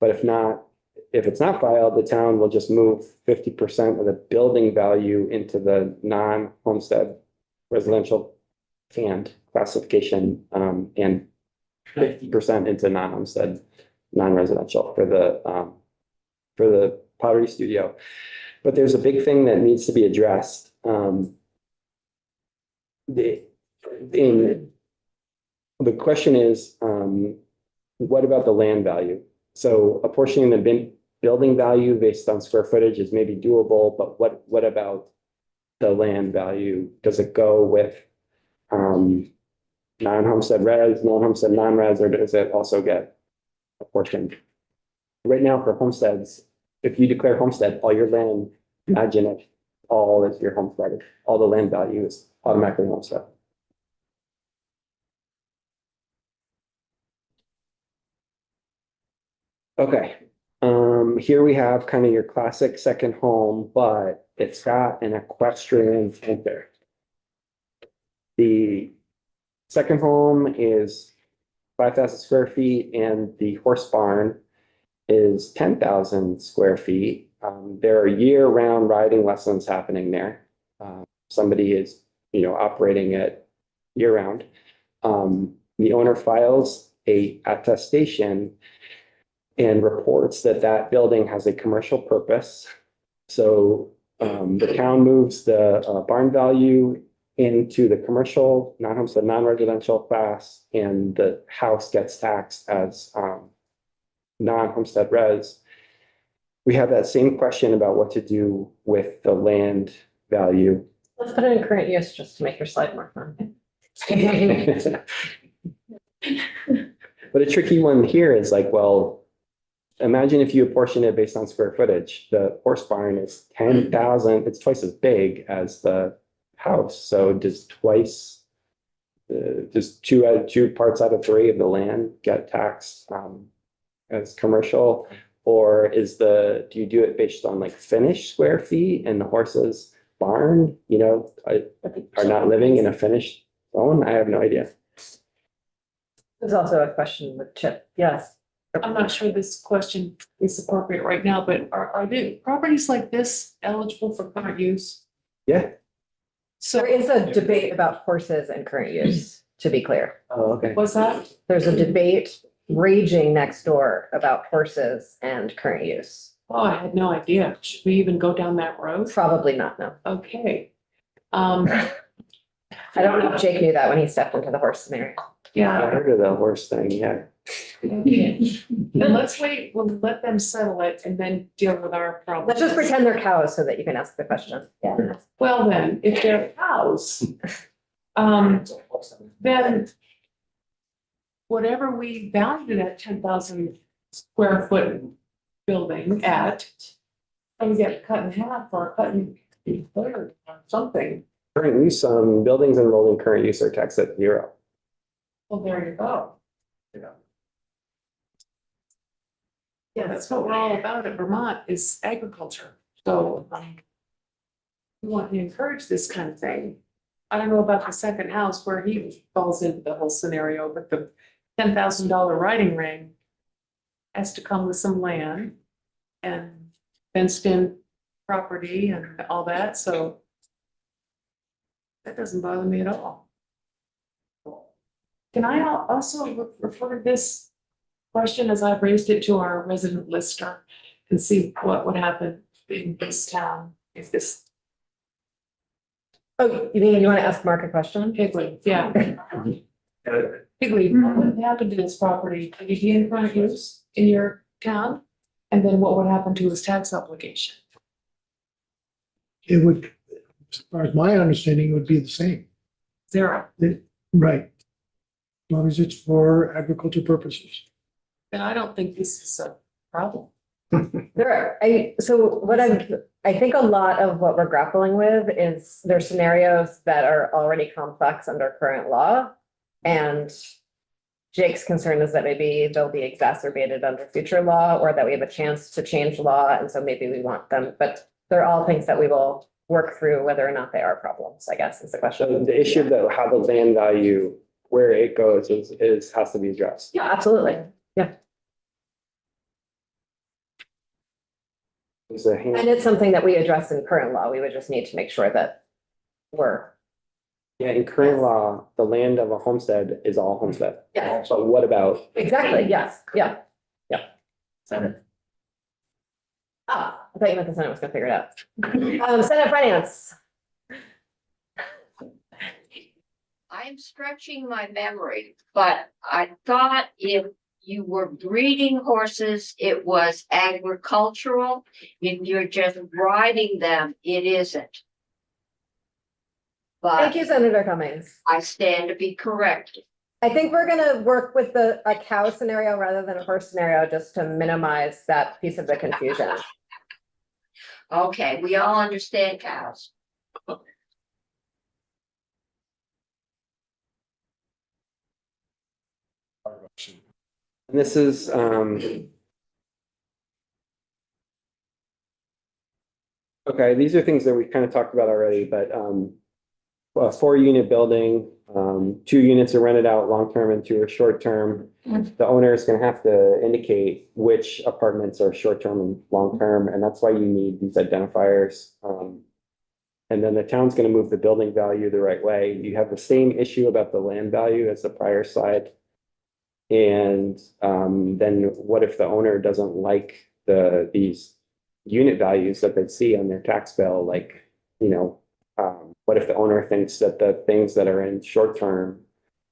but if it's not filed, the town will just move 50% of the building value into the non-homestead residential and classification, and 50% into non-homestead, non-residential for the pottery studio. But there's a big thing that needs to be addressed. The question is, what about the land value? So apportioning the building value based on square footage is maybe doable, but what about the land value? Does it go with non-homestead res, non-homestead non-res, or does it also get apportioned? Right now for homesteads, if you declare homestead, all your land, imagine it, all is your homestead, all the land value is automatically homestead. Okay, here we have kind of your classic second home, but it's got an equestrian center. The second home is 5,000 square feet and the horse barn is 10,000 square feet. There are year-round riding lessons happening there. Somebody is, operating it year-round. The owner files a attestation and reports that that building has a commercial purpose. So the town moves the barn value into the commercial, non-homestead, non-residential class, and the house gets taxed as non-homestead res. We have that same question about what to do with the land value. Let's put it in current use just to make your slide more fun. But a tricky one here is like, well, imagine if you apportion it based on square footage. The horse barn is 10,000, it's twice as big as the house. So does two parts out of three of the land get taxed as commercial? Or do you do it based on like finished square feet and the horses barn, are not living in a finished zone? I have no idea. There's also a question with Chip. Yes. I'm not sure this question is appropriate right now, but are the properties like this eligible for current use? Yeah. So There is a debate about horses and current use, to be clear. Oh, okay. was that? There's a debate raging next door about horses and current use. Oh, I had no idea. Should we even go down that road? Probably not, no. Okay. I don't know if Jake knew that when he stepped into the horse scenario. I Yeah. heard of the horse thing, yeah. Okay. Then let's wait, we'll let them settle it and then deal with our problem. Let's just pretend they're cows so that you can ask the question. Yeah. Well, then, if they're cows, then whatever we valued at 10,000 square foot building at, and get cut in half or cut in third or something. Current use, buildings enrolled in current use are taxed at 0. Well, there you go. Yeah, that's what we're all about at Vermont is agriculture. So we want to encourage this kind of thing. I don't know about the second house where he falls into the whole scenario, but the $10,000 riding ring has to come with some land and fenced in property and all that, so that doesn't bother me at all. Can I also refer to this question as I've raised it to our resident lister and see what would happen in this town if this Oh, you mean you want to ask Mark a question? Higley, yeah. Higley, what would happen to this property? Would he be in current use in your town? And then what would happen to his tax obligation? It would, as far as my understanding, it would be the same. 0. Right. As long as it's for agriculture purposes. Then I don't think this is a problem. I think a lot of what we're grappling with is there's scenarios that are already complex under current law. And Jake's concern is that maybe they'll be exacerbated under future law or that we have a chance to change law. And so maybe we want them, but they're all things that we will work through whether or not they are problems, I guess is the So question. the issue though, how the land value, where it goes has to be addressed. Yeah, absolutely. There's a And hand, it's something that we address in current law. We would just need to make sure that we're, yeah, in current law, the land of a homestead is all homestead. yeah, But what about, exactly, yes, yeah. Senate. I thought you meant the Senate was gonna figure it out. Senate Finance. I am stretching my memory, but I thought if you were breeding horses, it was agricultural. If you're just riding them, it isn't. Thank But you, Senator Cummings. I stand to be corrected. I think we're gonna work with a cow scenario rather than a horse scenario, just to minimize that piece of the confusion. Okay, we all understand cows. and this is, okay, these are things that we kind of talked about already, but, a 4-unit building, 2 units are rented out long-term and 2 are short-term. The owner is gonna have to indicate which apartments are short-term and long-term, and that's why you need these identifiers. And then the town's gonna move the building value the right way. You have the same issue about the land value as the prior slide. And, then what if the owner doesn't like these unit values that they see on their tax bill, like, you know, what if the owner thinks that the things that are in short term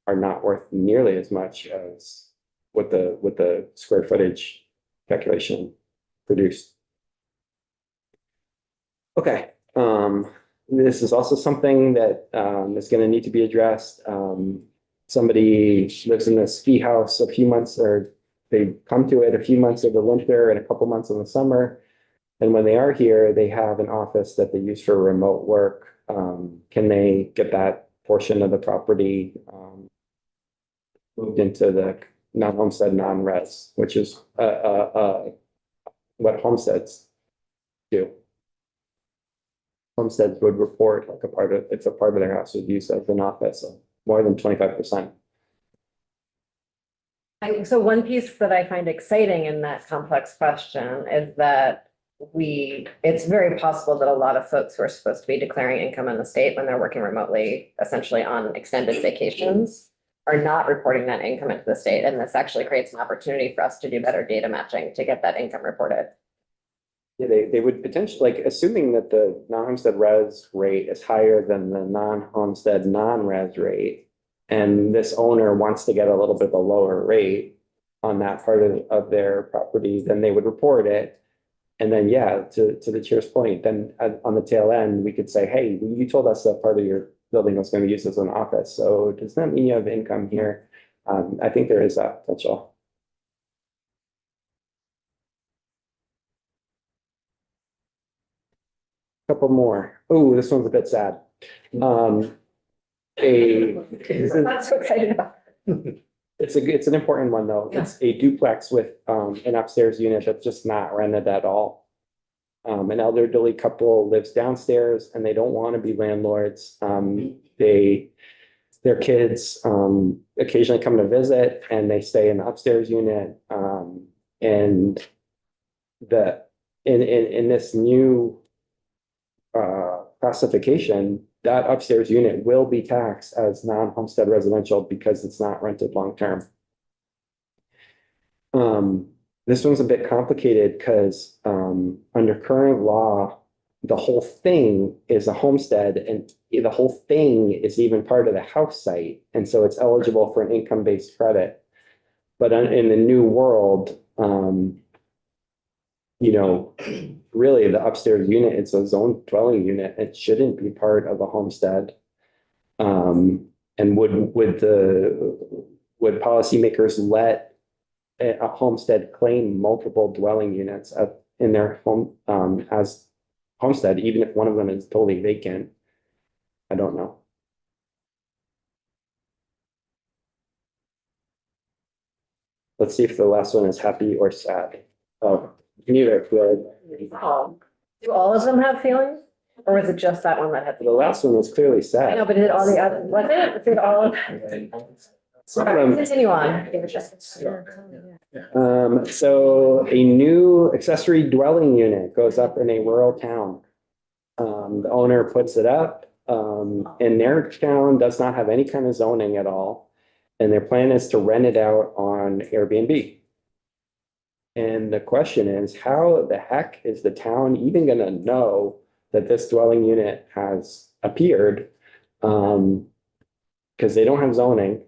are not worth nearly as much as what the square footage calculation produced? Okay, this is also something that is going to need to be addressed. Somebody lives in a ski house a few months, or they come to it a few months of the winter and a couple months in the summer. And when they are here, they have an office that they use for remote work. Can they get that portion of the property moved into the non-homestead, non-res, which is what homesteads do? Homesteads would report like if a part of their house was used as an office, so more than 25%. So one piece that I find exciting in that complex question is that it's very possible that a lot of folks who are supposed to be declaring income in the state when they're working remotely, essentially on extended vacations, are not reporting that income into the state. And this actually creates an opportunity for us to do better data matching to get that income reported. Yeah, they would potentially, like, assuming that the non-homestead res rate is higher than the non-homestead non-res rate, and this owner wants to get a little bit of a lower rate on that part of their property, then they would report it. And then, yeah, to the chair's point, then on the tail end, we could say, hey, you told us that part of your building was going to be used as an office. So does that mean you have income here? I think there is that potential. Couple more. Oh, this one's a bit sad. I'm so excited about it. It's an important one, though. It's a duplex with an upstairs unit that's just not rented at all. An elderly couple lives downstairs and they don't want to be landlords. Their kids occasionally come to visit and they stay in the upstairs unit. And in this new classification, that upstairs unit will be taxed as non-homestead residential because it's not rented long-term. This one's a bit complicated because under current law, the whole thing is a homestead and the whole thing is even part of the house site. And so it's eligible for an income-based credit. But in the new world, you know, really the upstairs unit, it's a zone dwelling unit. It shouldn't be part of a homestead. And would policymakers let a homestead claim multiple dwelling units in their home as homestead, even if one of them is totally vacant? I don't know. Let's see if the last one is happy or sad. Oh, neither. Good. Do all of them have feelings? Or was it just that one that had? The last one was clearly I set. know, but did all the other, was it? Did all of? Some of them- Continue on. So a new accessory dwelling unit goes up in a rural town. The owner puts it up, and their town does not have any kind of zoning at all. And their plan is to rent it out on Airbnb. And the question is, how the heck is the town even gonna know that this dwelling unit has appeared? Because they don't have zoning.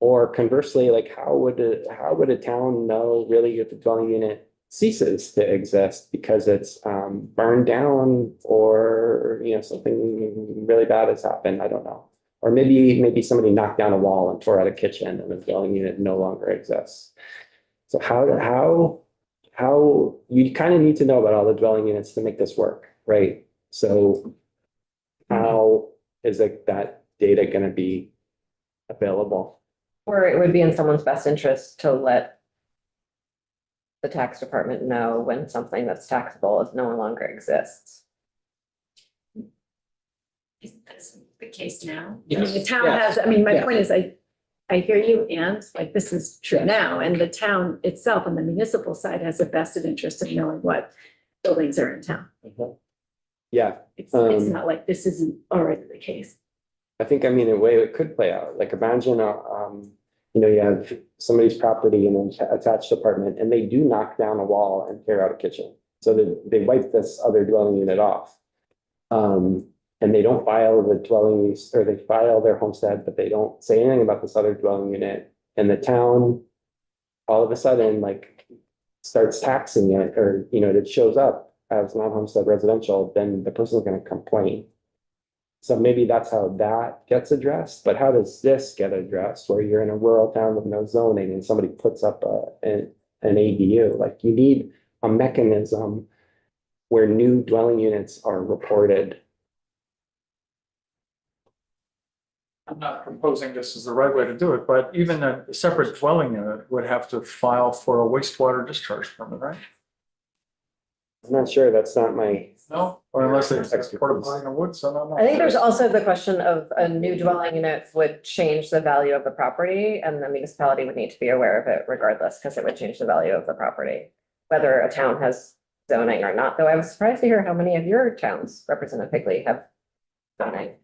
Or conversely, like how would a town know really if the dwelling unit ceases to exist because it's burned down or something really bad has happened? I don't know. Or maybe somebody knocked down a wall and tore out a kitchen and the dwelling unit no longer exists. So how you kind of need to know about all the dwelling units to make this work, right? So how is that data going to be available? Or it would be in someone's best interest to let the tax department know when something that's taxable is no longer exists. Isn't this the case now? I Yes. mean, the town Yes. has, I mean, my Yes. point is, I hear you, and like, this is true now, and the town itself on the municipal side has a vested interest in knowing what buildings are in town. Yeah, It's Um, not like this isn't already the case. I think, I mean, in a way it could play out. Like imagine, you have somebody's property in an attached apartment and they do knock down a wall and tear out a kitchen. So they wipe this other dwelling unit off. And they don't file the dwelling use, or they file their homestead, but they don't say anything about this other dwelling unit. And the town, all of a sudden, like starts taxing it, or, it shows up as non-homestead residential, then the person's gonna complain. So maybe that's how that gets addressed, but how does this get addressed where you're in a rural town with no zoning and somebody puts up an ADU? Like you need a mechanism where new dwelling units are reported. I'm not proposing this is the right way to do it, but even a separate dwelling unit would have to file for a wastewater discharge permit, right? I'm not sure, that's not my, No, or unless it's porta potty in the woods, so no. I think there's also the question of a new dwelling unit would change the value of the property, and the municipality would need to be aware of it regardless, because it would change the value of the property. Whether a town has zoning or not, though I was surprised to hear how many of your towns, Representative Higley, have zoning.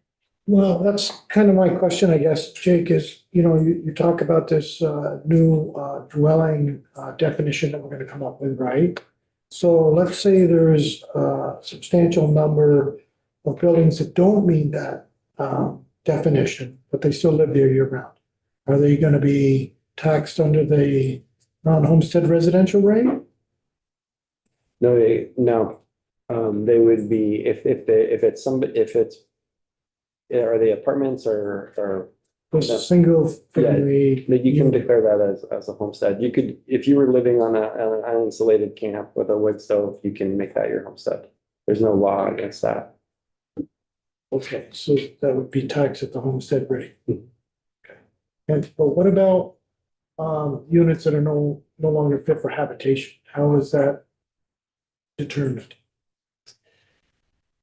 Well, that's kind of my question, I guess, Jake, is, you talk about this new dwelling definition that we're gonna come up with, right? So let's say there's a substantial number of buildings that don't meet that definition, but they still live there year round. Are they gonna be taxed under the non-homestead residential rate? no, they would be, if are they apartments or Just a single family? that you can unit? declare that as a homestead. You could, if you were living on an insulated camp with a wood stove, you can make that your homestead. There's no law against that. Okay, so that would be taxed at the homestead rate. Mhm. Okay. But what about units that are no longer fit for habitation? How is that determined?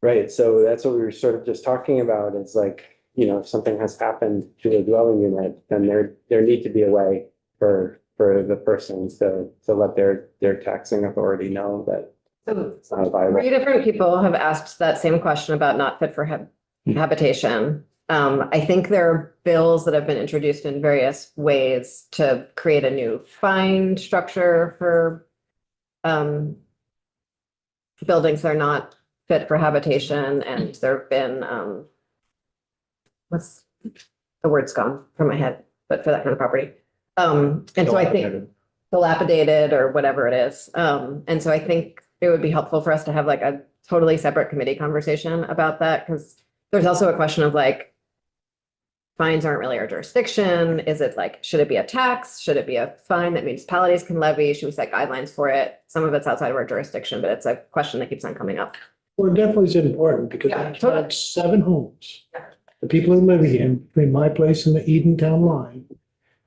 Right, so that's what we were sort of just talking about. It's like, if something has happened to a dwelling unit, then there need to be a way for the person to let their taxing authority know that So it's not viable. 3 different people have asked that same question about not fit for habitation. I think there are bills that have been introduced in various ways to create a new fine structure for buildings that are not fit for habitation, and there have been what's the word's gone from my head, but for that kind of property. And so I think dilapidated or whatever it is. And so I think it would be helpful for us to have like a totally separate committee conversation about that, because there's also a question of like, fines aren't really our jurisdiction. Is it like, should it be a tax? Should it be a fine that municipalities can levy? Should we set guidelines for it? Some of it's outside of our jurisdiction, but it's a question that keeps on coming up. Well, it definitely is important because Yeah, I've totally. had 7 homes. The people who live here between my place and the Edentown line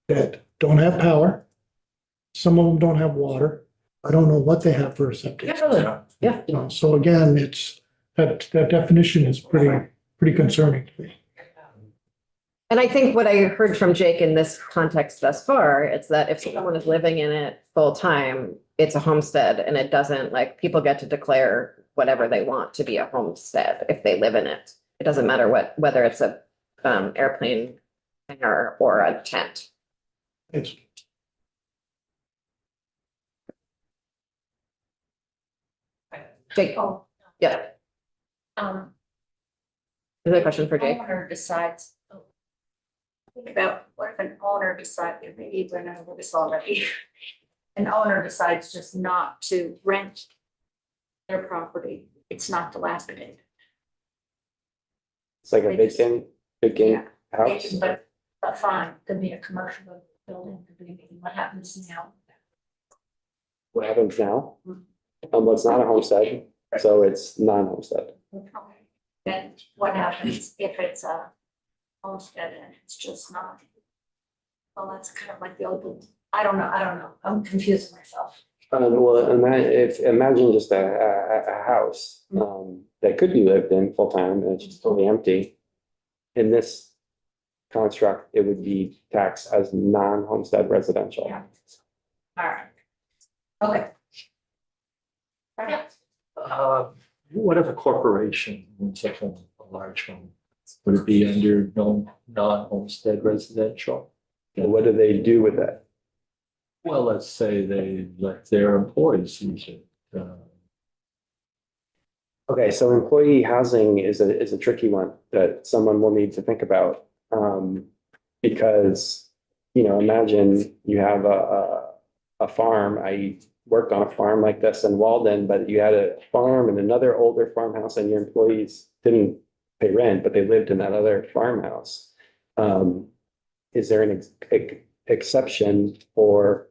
that don't have power. Some of them don't have water. I don't know what they have for a septic. Yeah, totally. Yeah. So again, it's that definition is pretty concerning to me. And I think what I heard from Jake in this context thus far, it's that if someone is living in it full time, it's a homestead and it doesn't like people get to declare whatever they want to be a homestead if they live in it. It doesn't matter whether it's a airplane hangar or a tent. It's, Jake, Oh, yeah, um, is there a question for Jake? owner decides. Think about what if an owner decides, maybe we're not over this already. An owner decides just not to rent their property, it's not dilapidated. It's like a They just- vacant house. But fine, could be a commercial building, could be, what happens now? What happens now? Well, it's not a homestead, so it's non-homestead. Then what happens if it's a homestead and it's just not? Well, that's kind of like the old, I don't know, I'm confusing myself. Well, imagine just a house, that could be lived in full time and it's just totally empty. In this construct, it would be taxed as non-homestead residential. Yeah. All right. Okay. Okay. What if a corporation owns a home, a large home? Would it be under non-homestead residential? And what do they do with it? Well, let's say they let their employees use it. Okay, so employee housing is a tricky one that someone will need to think about. Because, imagine you have a farm. I worked on a farm like this in Walden, but you had a farm and another older farmhouse and your employees didn't pay rent, but they lived in that other farmhouse. Is there an exception for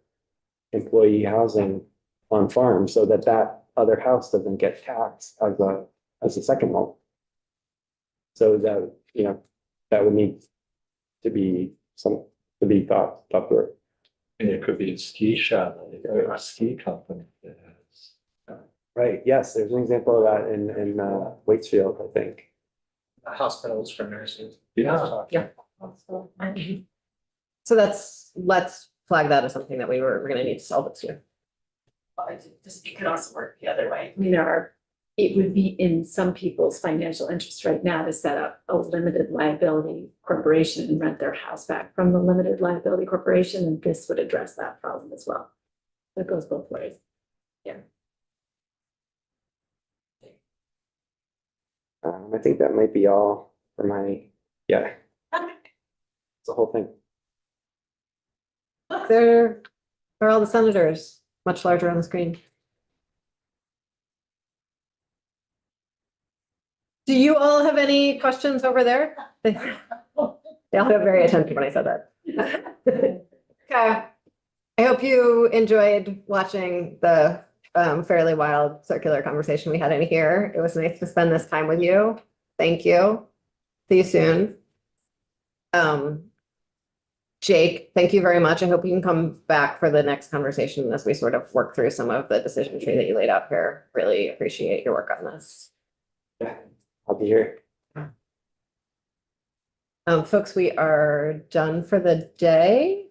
employee housing on farms so that other house doesn't get taxed as a second home? So that, that would need to be thought through. And it could be a ski chalet or a ski company that has. Right, yes, there's an example of that in Waitsfield, I think. Hospitals for nurses. Yeah. So let's flag that as something that we're gonna need to solve this year. It could also work the other way. It would be in some people's financial interest right now to set up a limited liability corporation and rent their house back from the limited liability corporation, and this would address that problem as well. It goes both ways. I think that might be all for it's the whole thing. Look, there are all the senators, much larger on the screen. Do you all have any questions over there? They all got very attentive when I said that. Okay. I hope you enjoyed watching the fairly wild circular conversation we had in here. It was nice to spend this time with you. Thank you. See you soon. Jake, thank you very much. I hope you can come back for the next conversation as we sort of work through some of the decision tree that you laid out here. Really appreciate your work on this. Yeah, I'll be here. Folks, we are done for the day.